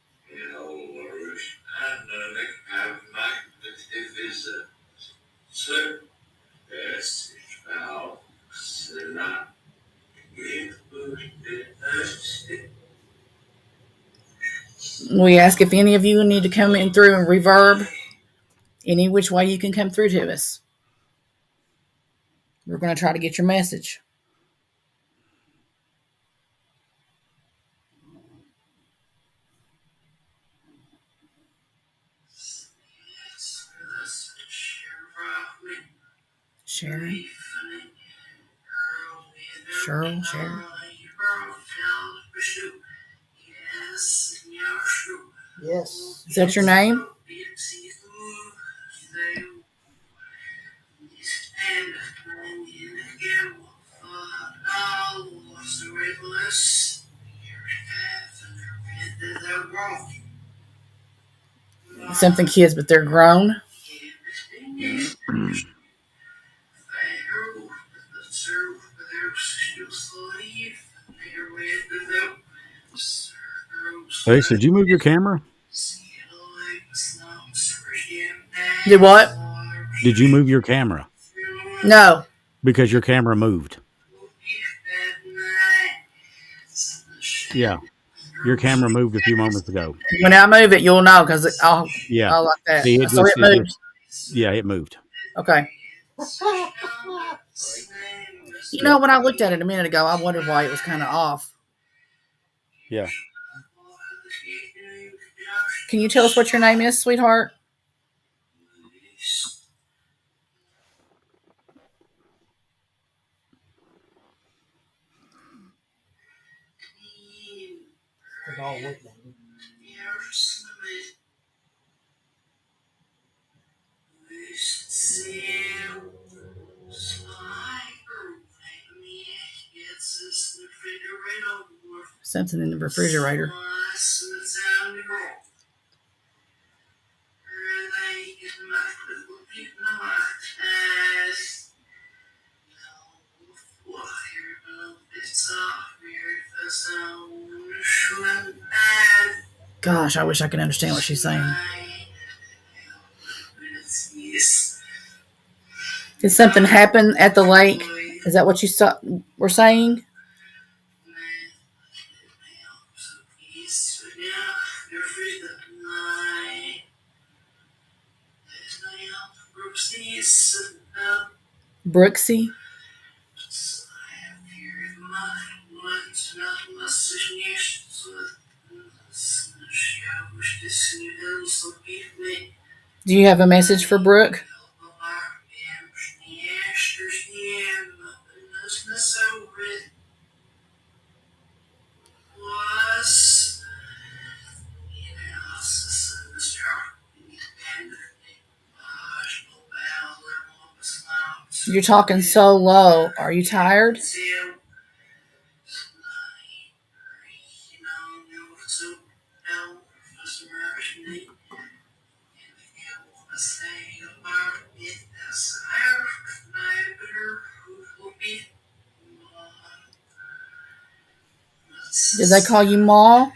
We ask if any of you need to come in through and reverb. Any which way you can come through to us. We're going to try to get your message. Sharon? Cheryl? Sharon? Yes. Is that your name? Something kids, but they're grown. Ace, did you move your camera? Did what? Did you move your camera? No. Because your camera moved. Yeah. Your camera moved a few moments ago. When I move it, you'll know because Yeah. I'll like that. See, So it moved. yeah, it moved. Okay. You Yeah. know, when I looked at it a minute ago, I wondered why it was kind of off. Yeah. Can you tell us what your name is, sweetheart? It all looked at me. Something in the refrigerator. Gosh, I wish I could understand what she's saying. Did something happen at the lake? Is that what you were saying? Brooksy? Do you have a message for Brooke? You're talking so low. Are you tired? Did they call you Ma?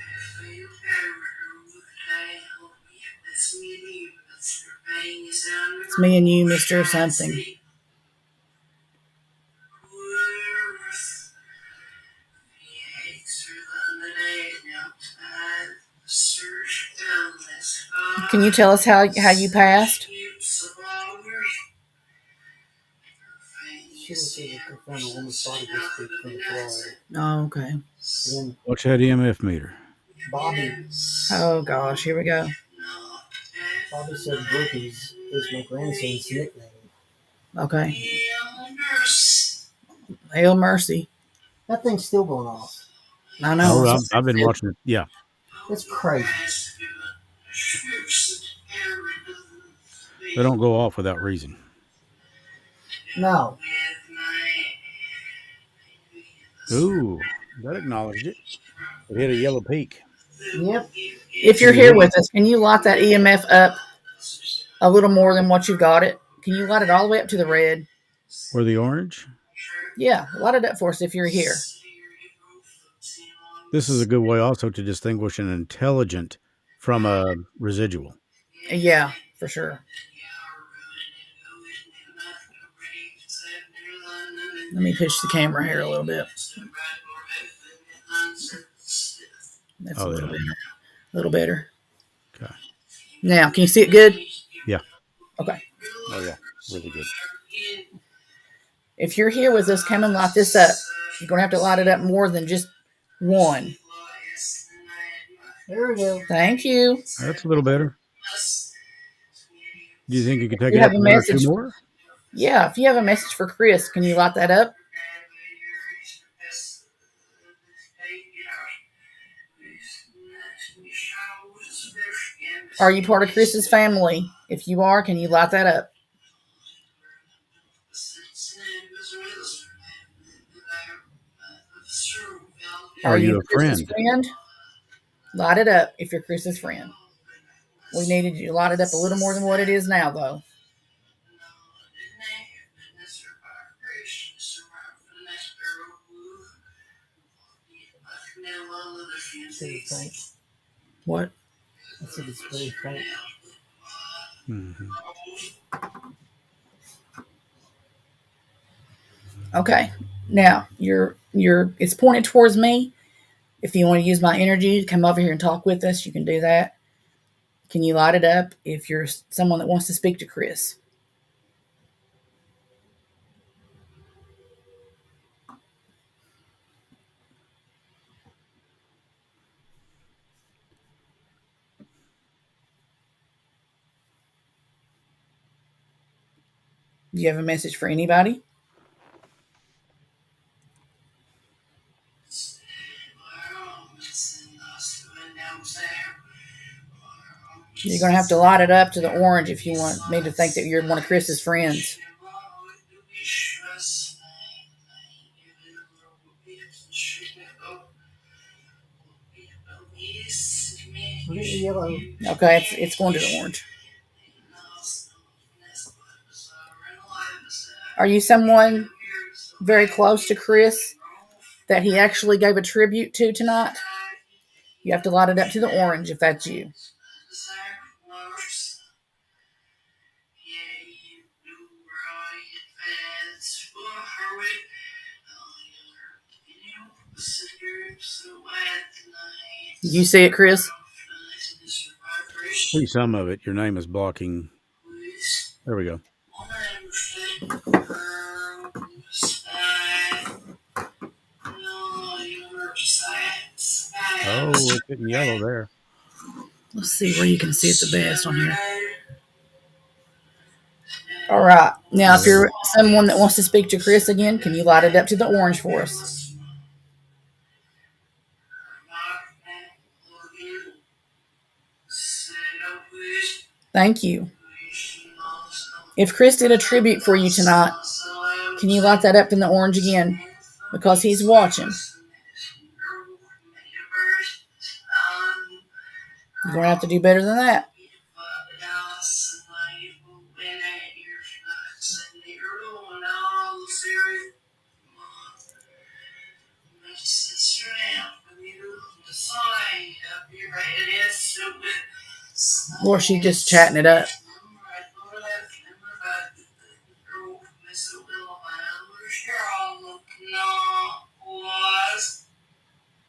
It's me and you, Mr. Something. Can you tell us how you passed? She was able to confirm a woman's body disappeared from the floor. Oh, okay. Then Watch that EMF meter. Bobby Oh, gosh. Here we go. said Brookies is my grandson's nickname. Okay. Hail Mercy. That thing's still going off. I know. Oh, I've been watching it. Yeah. It's crazy. They don't go off without reason. No. Ooh, that acknowledged it. It hit a yellow peak. Yep. If you're here with us, can you light that EMF up a little more than what you got it? Can you light it all the way up to the red? Or the orange. Yeah, light it up for us if you're here. This is a good way also to distinguish an intelligent from a residual. Yeah, for sure. Let me push the camera here a little bit. That's a little better. Okay. Now, can you see it good? Yeah. Okay. Oh, yeah. Really good. If you're here with us, come and light this up. You're going to have to light it up more than just one. There we go. Thank you. That's a little better. Do you think you could take You it have up a one or message? two more? Yeah, if you have a message for Chris, can you light that up? Are you part of Chris's family? If you are, can you light that up? Are you a Chris's friend? friend? Light it up if you're Chris's friend. We needed you to light it up a little more than what it is now, though. What? I said it's very faint. Mm-hmm. Okay. Now it's pointed towards me. If you want to use my energy to come over here and talk with us, you can do that. Can you light it up if you're someone that wants to speak to Chris? Do you have a message for anybody? You're going to have to light it up to the orange if you want me to think that you're one of Chris's friends. Look at the yellow. Okay, it's going to the orange. Are you someone very close to Chris that he actually gave a tribute to tonight? You have to light it up to the orange if that's you. You see it, Chris? See some of it. Your name is blocking. There we go. Oh, it's getting yellow there. Let's see where you can see it the best on here. All right. Now, if you're someone that wants to speak to Chris again, can you light it up to the orange for us? Thank you. If Chris did a tribute for you tonight, can you light that up in the orange again? Because he's watching. You're going to have to do better than that. Or she's just chatting it up.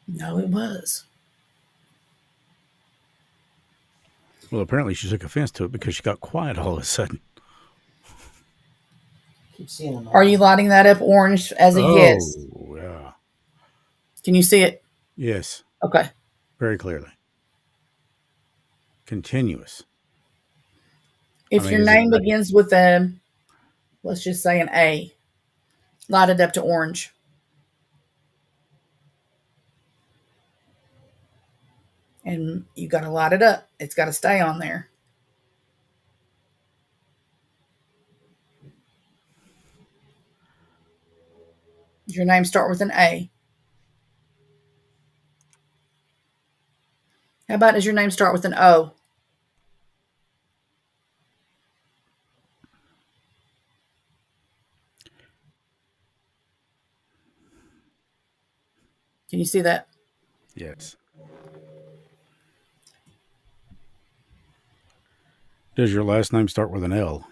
No, it was. Well, apparently she took offense to it because she got quiet all of a sudden. Keep seeing them. Are you lighting that up orange as a yes? Oh, yeah. Can you see it? Yes, Okay. very clearly. Continuous. If your name begins with a, let's just say an A, light it up to orange. And you got to light it up. It's got to stay on there. Does your name start with an A? How about does your name start with an O? Can you see that? Yes. Does your last name start with an L?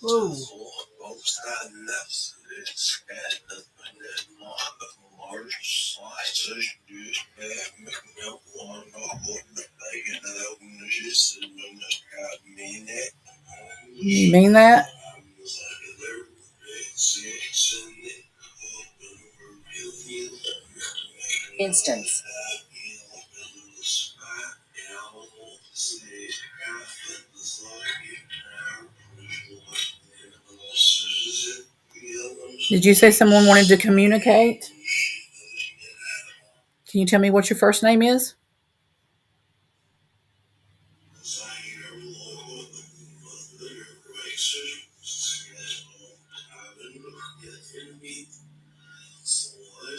Whoa. You mean that? Instance. Did you say someone wanted to communicate? Can you tell me what your first name is?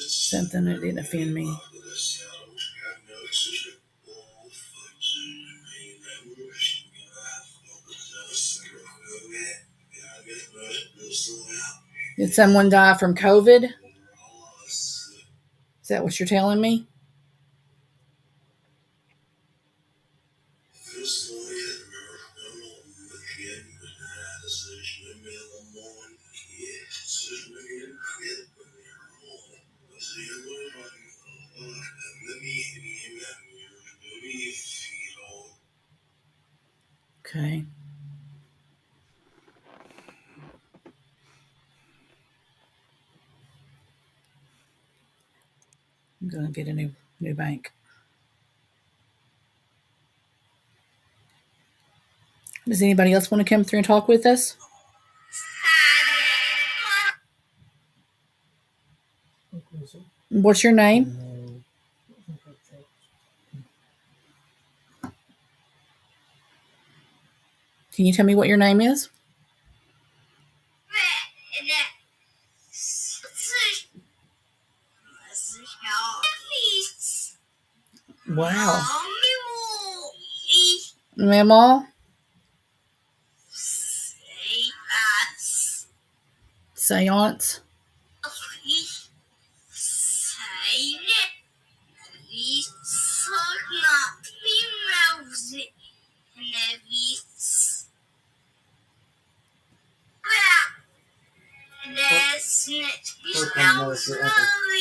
Something that didn't offend me. Did someone die from COVID? Is that what you're telling me? Okay. I'm going to get a new bank. Does anybody else want to come through and talk with us? What's your name? Can you tell me what your name is? Wow. Mama? Seance?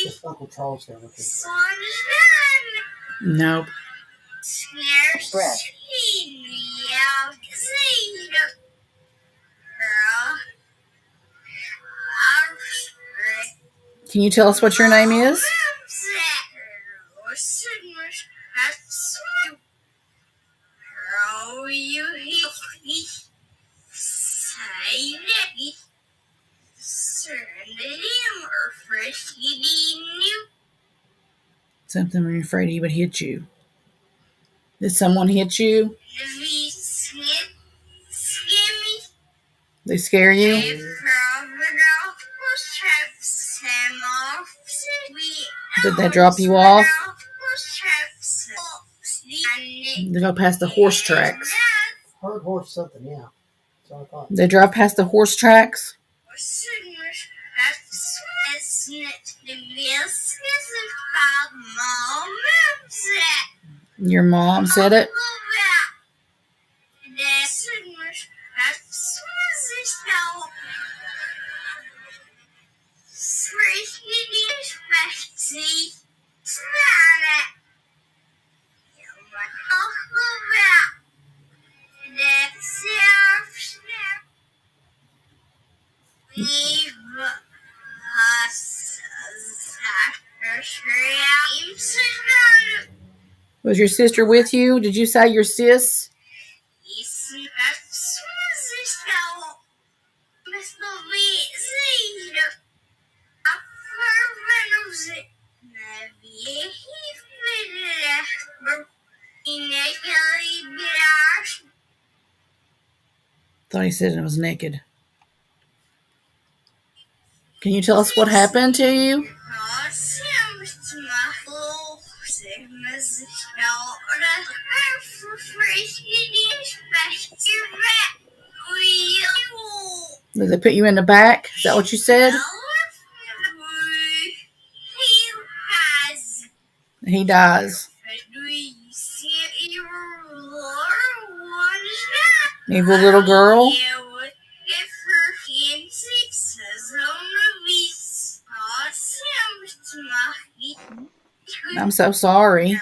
If Uncle Charles there looking. Nope. Brett. Can you tell us what your name is? Something I'm afraid he would hit you. Did someone hit you? They scare you? Did they drop you off? They go past the horse tracks. Heard horse something, yeah. That's what I thought. They drive past the horse tracks? Your mom said it? Was your sister with you? Did you say your sis? Thought he said it was naked. Can you tell us what happened to you? Did they put you in the back? Is that what you said? He dies. Evil little girl? I'm so sorry.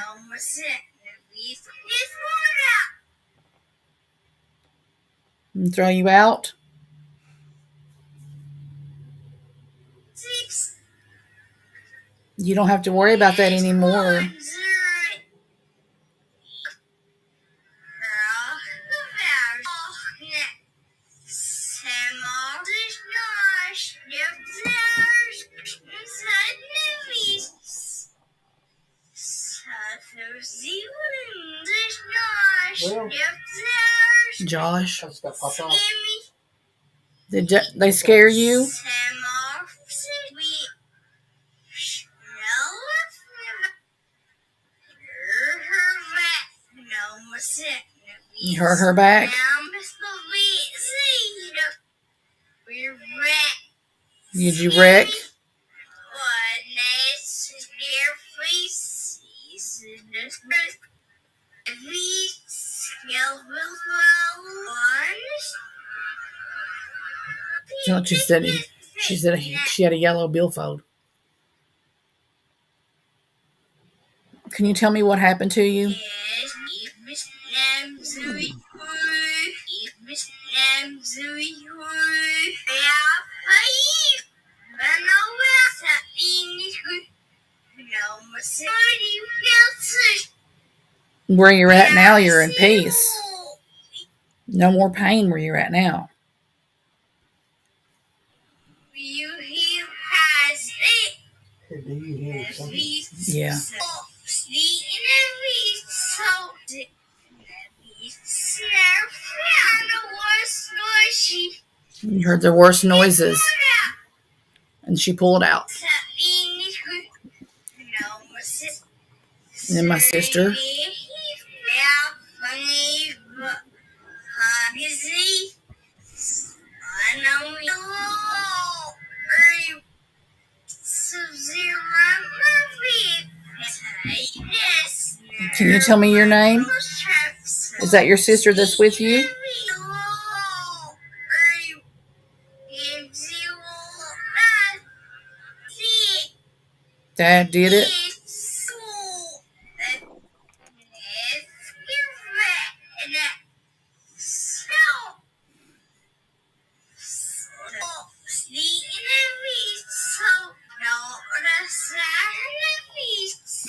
And throw you out? You don't have to worry about that anymore. Well, Josh, I just got popped off. did they scare you? You hurt her back? Did you wreck? No, she said she had a yellow billfold. Can you tell me what happened to you? Where you're at now, you're in peace. No more pain where you're at now. Hey, do you hear something? Yeah. You heard the worst noises. And she pulled out. And then my sister. Can you tell me your name? Is that your sister that's with you? Dad did it?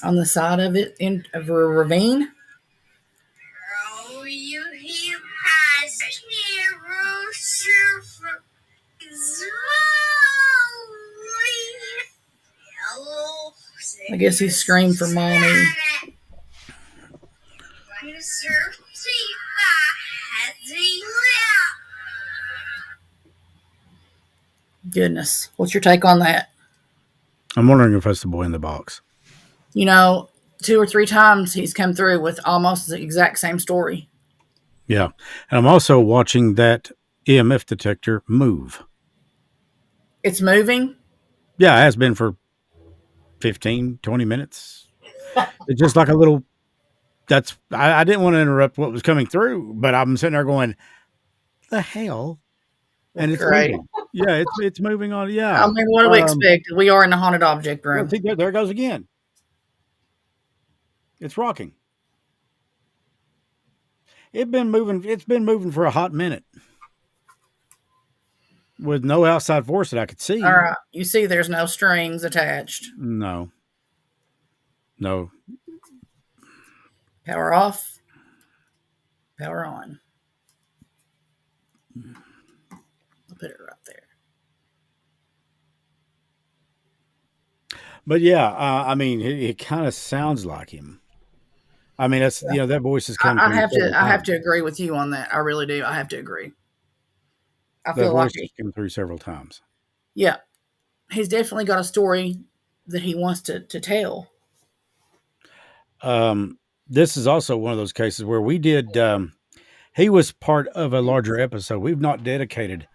On the side of it, of a ravine? I guess he screamed for mommy. Goodness. What's your take on that? I'm wondering if that's the boy in the box. You know, 2 or 3 times he's come through with almost the exact same story. Yeah. And I'm also watching that EMF detector move. It's moving? Yeah, it has been for 15, 20 minutes. It's just like a little, I didn't want to interrupt what was coming through, but I'm sitting there going, the hell? And it's Great. moving. Yeah, it's moving on. Yeah. I mean, what do we expect? We are in the haunted object Well, room. see, there it goes again. It's rocking. It's been moving for a hot minute. With no outside force that I could see. All right. You see there's no strings attached. No. Power off. Power on. I'll put it right there. But yeah, I mean, it kind of sounds like him. I mean, that's that voice has come. I have to agree with you on that. I really do. I have to agree. I That feel like voice has come through several times. yeah, he's definitely got a story that he wants to tell. This is also one of those cases where we did. He was part of a larger episode. We've not dedicated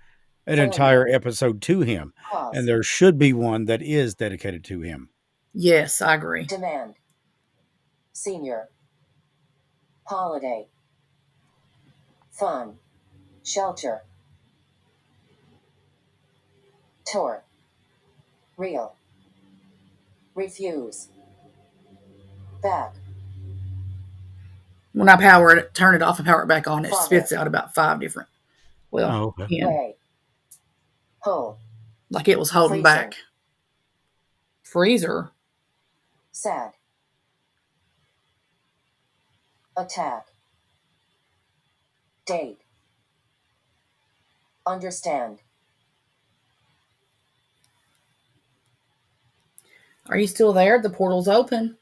an entire episode to him, and there should be one that is dedicated to him. Yes, I agree. Demand. Senior. Holiday. Fun. Shelter. Tour. Real. Refuse. Back. When I turn it off and power it back on, it spits out about 5 different. Well, okay. Yeah. Way. Pull. Like it was holding Freezer. back. Freezer. Sad. Attack. Date. Understand. Are you still there? The portal's open.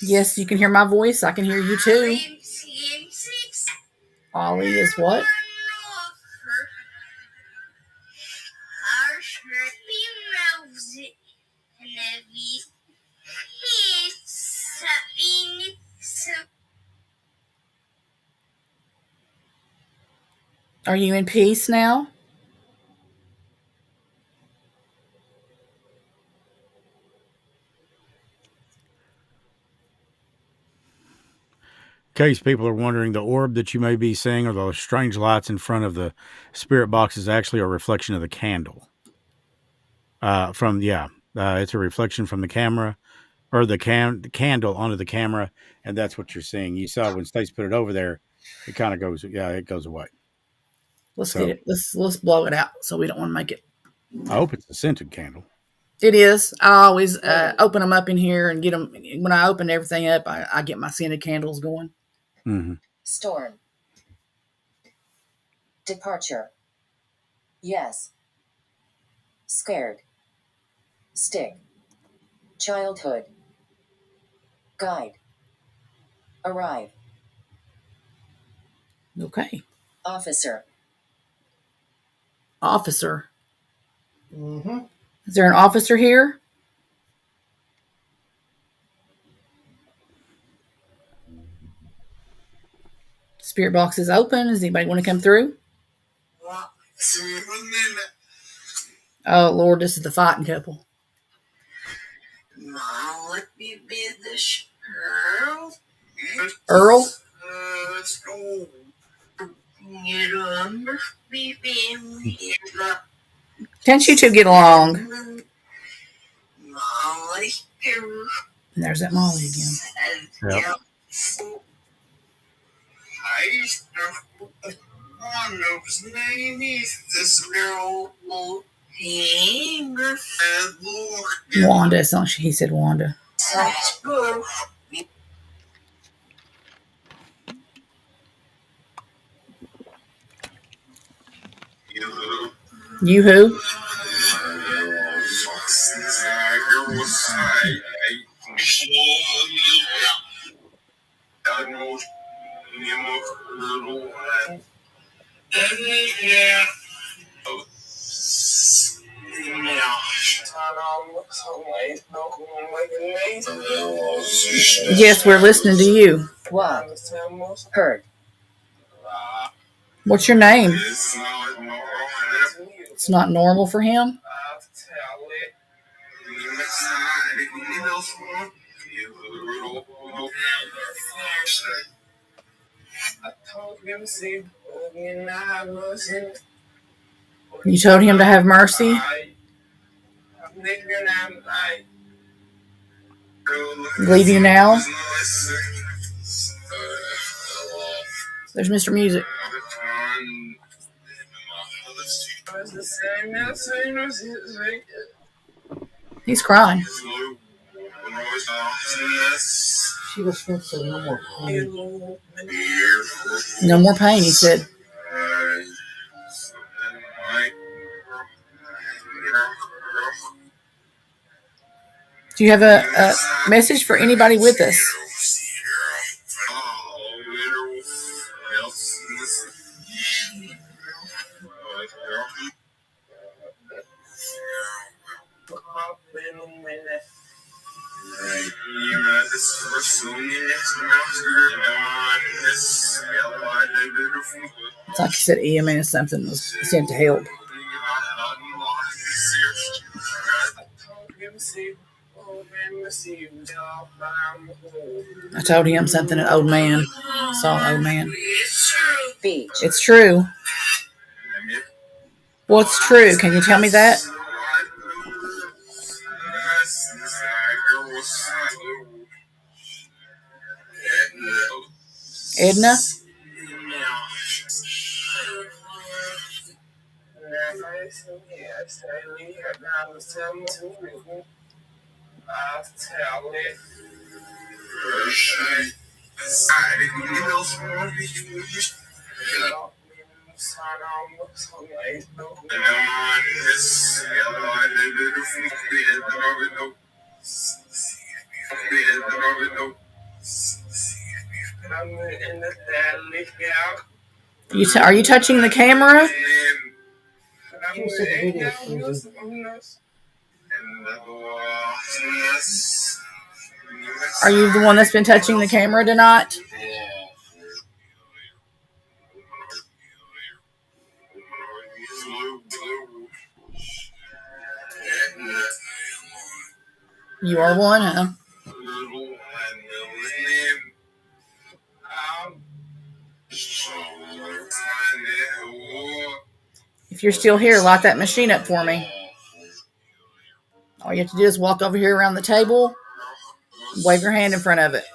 Yes, you can hear my voice. I can hear you too. Ollie is what? Are you in peace now? In case people are wondering, the orb that you may be seeing or those strange lights in front of the spirit box is actually a reflection of the candle. It's a reflection from the camera or the candle onto the camera, and that's what you're seeing. You saw when Stace put it over there, it kind of goes, it goes away. Let's So- get it. Let's blow it out. So we don't want to make it. I hope it's a scented candle. It is. I always open them up in here and get them. When I open everything up, I get my scented candles going. Mm-hmm. Storm. Departure. Yes. Scared. Stick. Childhood. Guide. Arrive. Okay. Officer. Officer. Mm-hmm. Is there an officer here? Spirit box is open. Does anybody want to come through? Oh, Lord, this is the fighting couple. Now let me be this Earl. Earl? Let's go. You remember me being Can't you two get along? Molly. And there's that Molly again. Yep. I one of his name is this girl. Wanda. It's not, he said Wanda. You who? Yes, we're listening to you. Wow. Heard. What's your name? It's not normal for him. You told him to have mercy? Leave you now? There's Mr. Music. He's crying. She was supposed to say no more pain. No more pain, he said. Do you have a message for anybody with us? It's like you said, EMS something was sent to help. I told him something, an old man saw an old man. Beach. It's true. What's true? Can you tell me that? Edna? Are you touching the camera? She said the video freezing. Are you the one that's been touching the camera tonight? You are one, huh? If you're still here, light that machine up for me. All you have to do is walk over here around the table, wave your hand in front of it.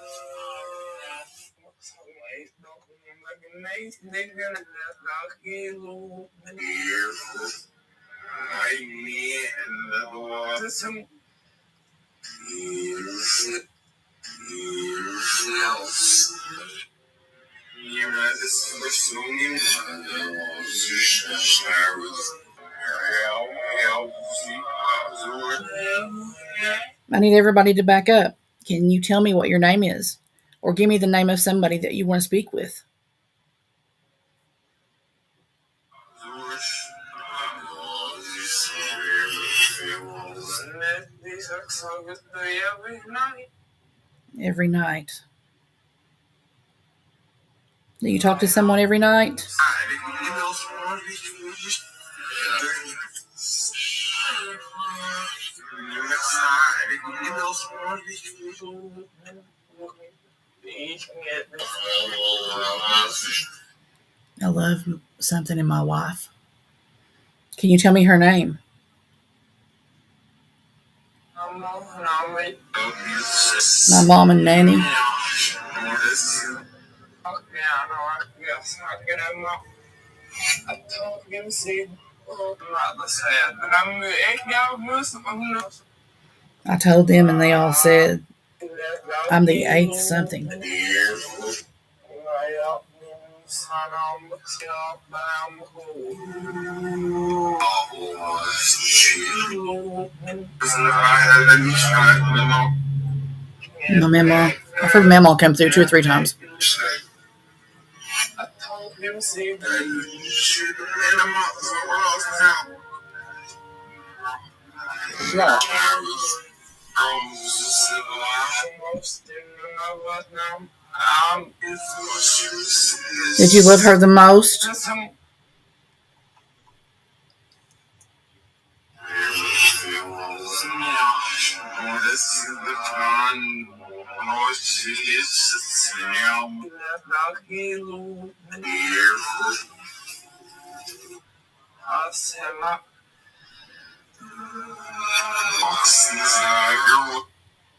I need everybody to back up. Can you tell me what your name is? Or give me the name of somebody that you want to speak with. Every night. Do you talk to someone every night? I love something in my wife. Can you tell me her name? My mom and nanny. I told them and they all said I'm the eighth something. No memo. I've heard memo come through 2 or 3 times. Love. Did you love her the most?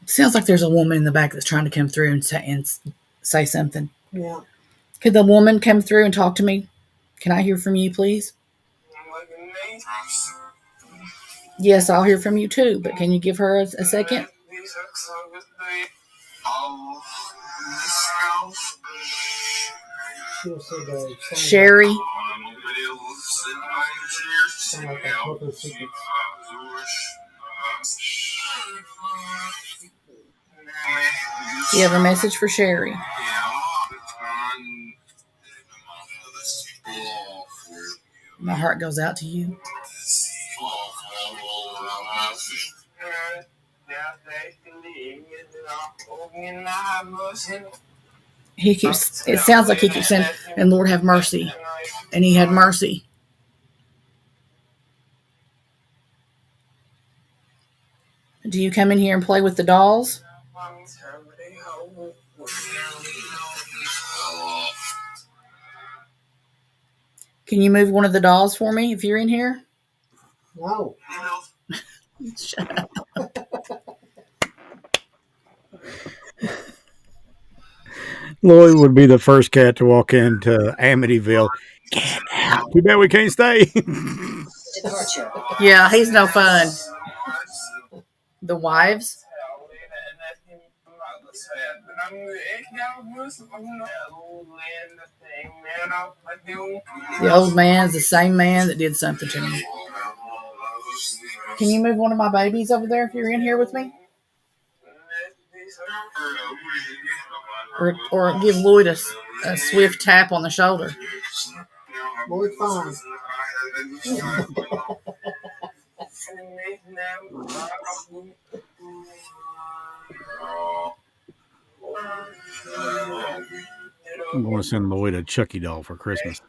Sounds like there's a woman in the back that's trying to come through and say something. Yeah. Could the woman come through and talk to me? Can I hear from you, please? Yes, I'll hear from you too, but can you give her a second? She'll say the Sherry. Sound like a couple of secrets. Do you have a message for Sherry? My heart goes out to you. It sounds like he keeps saying, and Lord have mercy. And he had mercy. Do you come in here and play with the dolls? Can you move one of the dolls for me if you're in here? No. Shut up. Lloyd would be the first cat to walk into Amityville. Get out. Too bad we can't stay. Departure. Yeah, he's no fun. The wives? The old man's the same man that did something to me. Can you move one of my babies over there if you're in here with me? Or give Lloyd a swift tap on the shoulder. Lloyd, fine. I'm going to send Lloyd a Chucky doll for Christmas.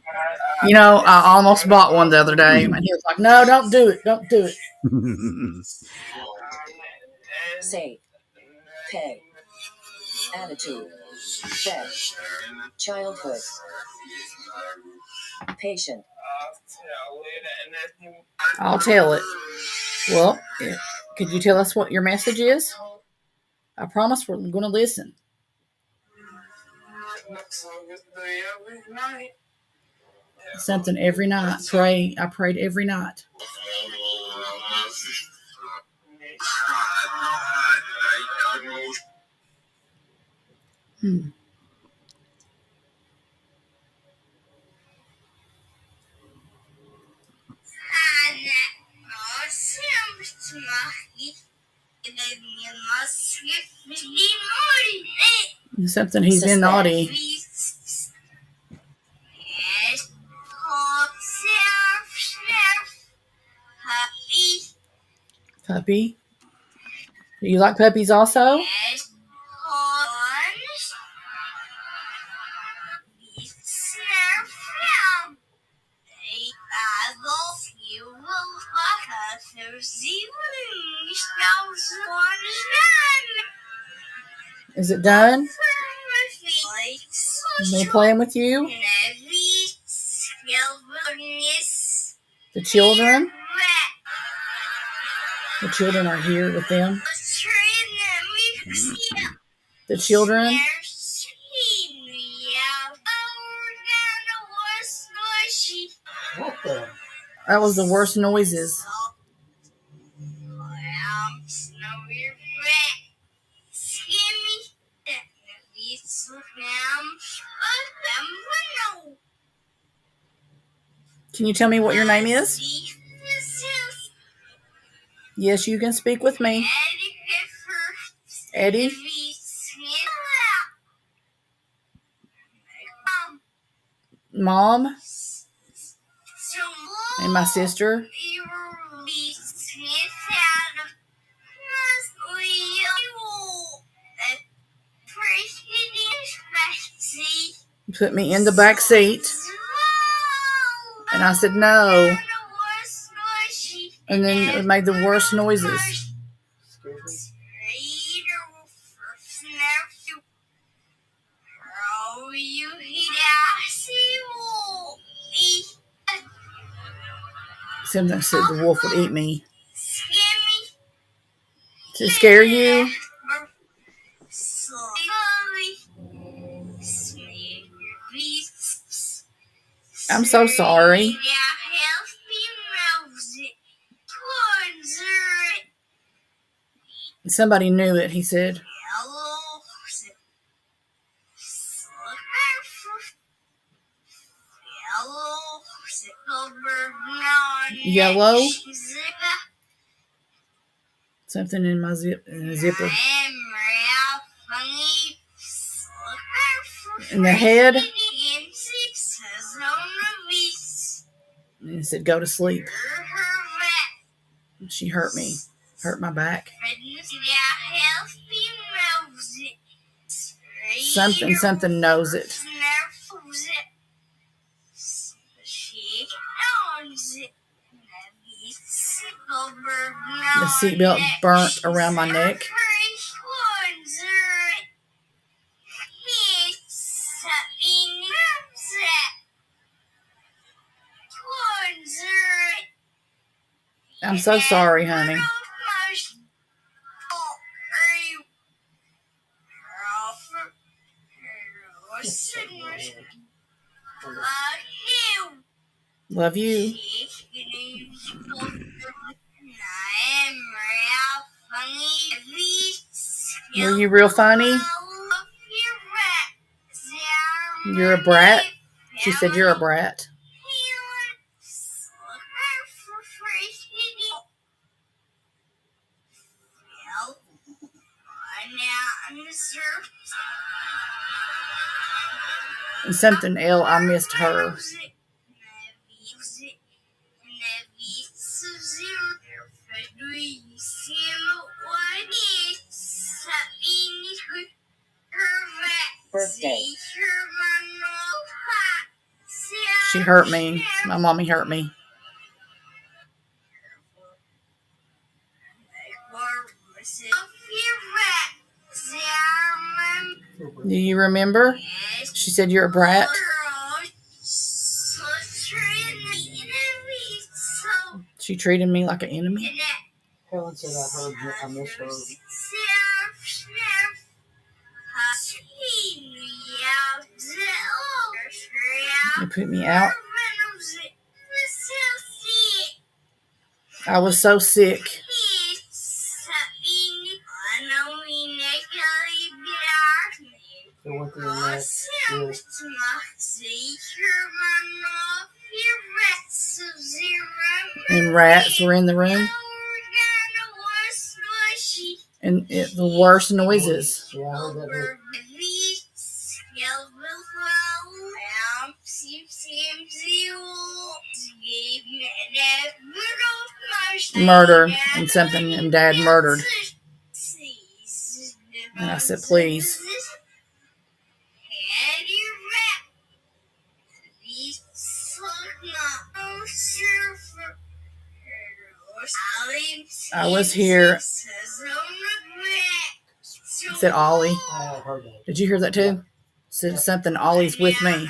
You know, I almost bought one the other day, and he was like, "No, don't do it. Don't do it." Say. Pay. Attitude. Fed. Childhood. Patient. I'll tell it. Well, could you tell us what your message is? I promise we're going to listen. Something every night. I prayed every night. Something he's been naughty. Puppy? Do you like puppies also? Is it done? They playing with you? The children? The children are here with them. The children? What the? That was the worst noises. Can you tell me what your name is? Yes, you can speak with me. Eddie? Mom? And my sister? You put me in the back seat. And I said no. And then it made the worst noises. Something said the wolf would eat me. To scare you? I'm so sorry. Somebody knew it, he said. Yellow? Something in my zipper. In the head? And it said, go to sleep. She hurt me. Hurt my back. Something knows it. The seatbelt burnt around my neck. I'm so sorry, honey. Love you. Were you real funny? You're a brat? She said you're a brat. And something else, I missed her. Birthday. She hurt me. My mommy hurt me. Do you remember? She said you're a brat. She treated me like an enemy. Helen said I miss her. You put me out. I was so sick. It went through the neck. And rats were in the room. And the worst noises. Yeah, I heard that too. Murder and something, and Dad murdered. And I said, please. I was here. Said Ollie. I heard that. Did you hear that too? Said something, Ollie's with me.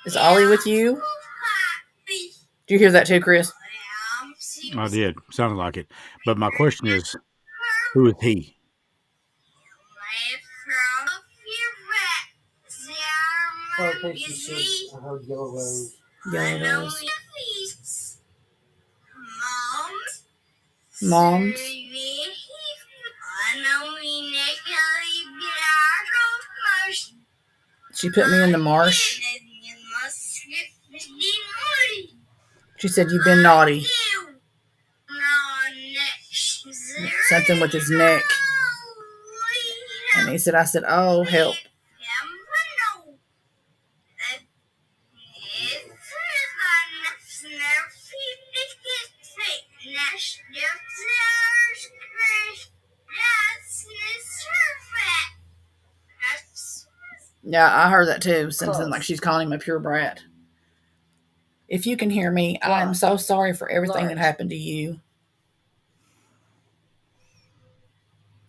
Is Ollie with you? Do you hear that too, Chris? I did. Sounded like it. But my question is, who is he? Okay, she said I heard Yellow Rose. Yellow Rose. Moms. She put me in the marsh. She said, you've been naughty. Something with his neck. And he said, I said, oh, help. Yeah, I heard that too. Something like she's calling him a pure brat. If you can hear me, I am so sorry for everything that happened to you.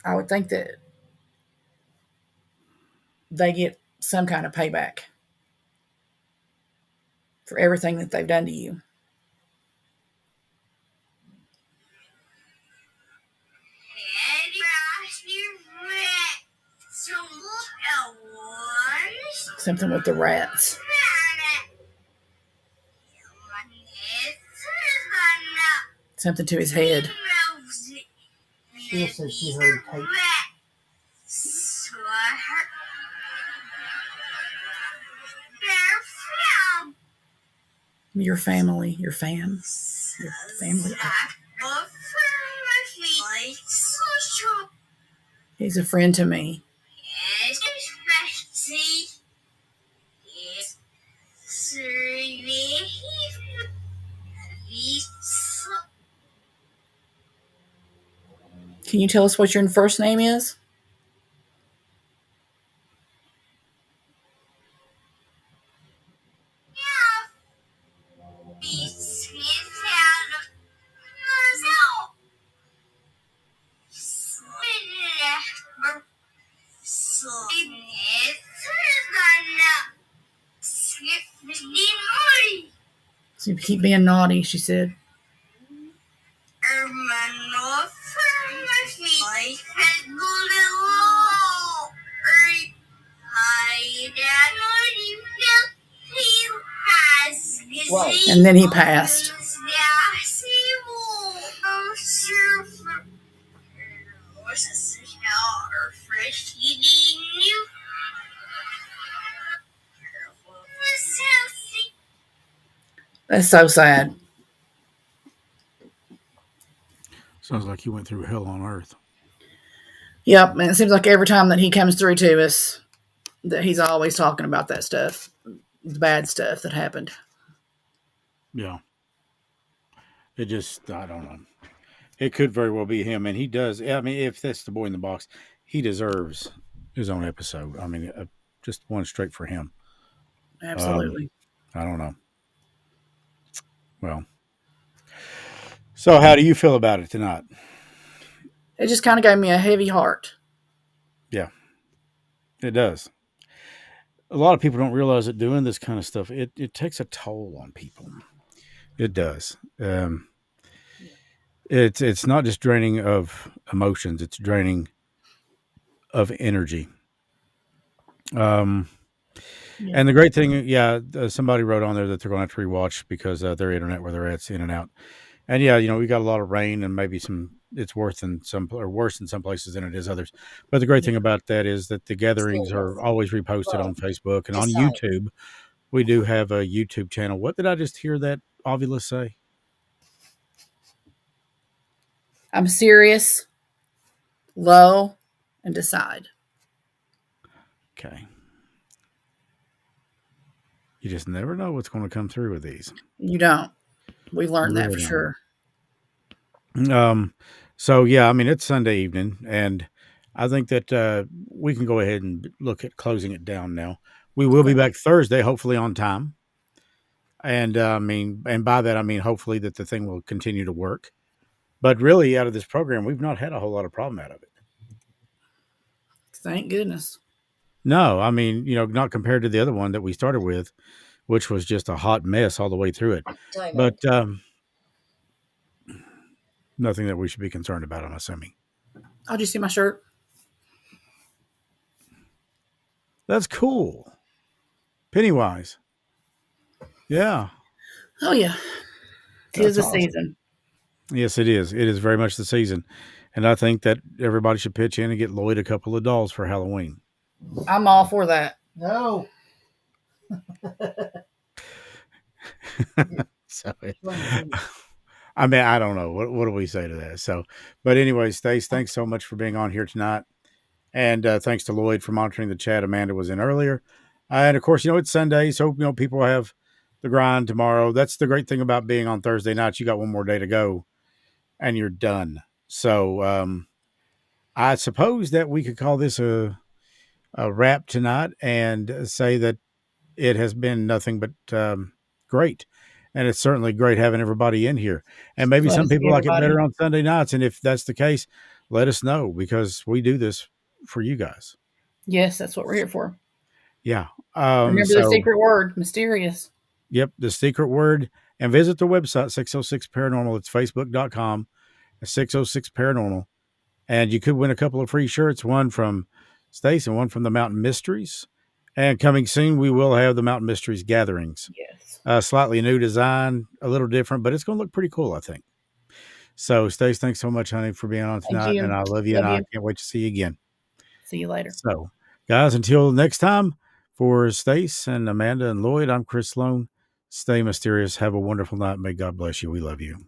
I would think that they get some kind of payback for everything that they've done to you. Something with the rats. Something to his head. She said she heard tape. Your family, your family. He's a friend to me. Can you tell us what your first name is? So you keep being naughty, she said. Whoa. And then he passed. That's so sad. Sounds like he went through hell on earth. Yep, and it seems like every time that he comes through to us, that he's always talking about that stuff, the bad stuff that happened. Yeah. It just, I don't know. It could very well be him, and he does. I mean, if that's the boy in the box, he deserves his own episode. I mean, just one straight for him. Absolutely. I don't know. Well, So, how do you feel about it tonight? It just kind of gave me a heavy heart. Yeah, it does. A lot of people don't realize that doing this kind of stuff it takes a toll on people. It does. It's not just draining of emotions; it's draining of energy. Um, Yeah. and the great thing, yeah, somebody wrote on there that they're going to have to rewatch because their internet where they're at's in and out. And yeah, we got a lot of rain and maybe some. It's worse in some or worse in some places than it is others. But the great Yeah. thing about that is that the gatherings are Serious. always reposted on 12. Facebook and on Decide. YouTube. We do have a YouTube channel. What did I just hear that Ovula say? I'm serious, low, and decide. Okay. You just never know what's going to come through with these. You don't. We You learned that really for sure. don't. So yeah, I mean it's Sunday evening, and I think that we can go ahead and look at closing it down now. We will be Okay. back Thursday, hopefully on time. And I mean, and by that I mean hopefully that the thing will continue to work. But really, out of this program, we've not had a whole lot of problem out of it. Thank goodness. No, I mean, not compared to the other one that we started with, which was just a hot mess all the way through it. Timer. But nothing that we should be concerned about, I'm assuming. Oh, did you see my shirt? That's cool. Pennywise. Yeah. Oh, yeah. Tis That's the awesome. season. Yes, it is. It is very much the season. And I think that everybody should pitch in and get Lloyd a couple of dolls for Halloween. I'm all for that. No. So I mean, I don't know. What do we say to that? So, but anyway, Stace, thanks so much for being on here tonight. And thanks to Lloyd for monitoring the chat. Amanda was in earlier. And of course, it's Sunday. So, people have the grind tomorrow. That's the great thing about being on Thursday nights. You got one more day to go and you're done. So, I suppose that we could call this a wrap tonight and say that it has been nothing but great. And it's certainly great having everybody in here. And maybe Glad some to see people like it everybody. better on Sunday nights. And if that's the case, let us know because we do this for you guys. Yes, that's what we're here for. Yeah. Remember the secret word, mysterious. Yep, the secret word. And visit the website, 606 Paranormal. It's facebook.com, 606 Paranormal. And you could win a couple of free shirts, one from Stace and one from the Mountain Mysteries. And coming soon, we will have the Mountain Mysteries gatherings. Yes. Slightly new design, a little different, but it's going to look pretty cool, I think. So, Stace, thanks so much, honey, for being on Thank tonight. you. And I love you, Love and I you. can't wait to see you again. See you later. So, guys, until next time, for Stace and Amanda and Lloyd, I'm Chris Sloan. Stay mysterious. Have a wonderful night. May God bless you. We love you.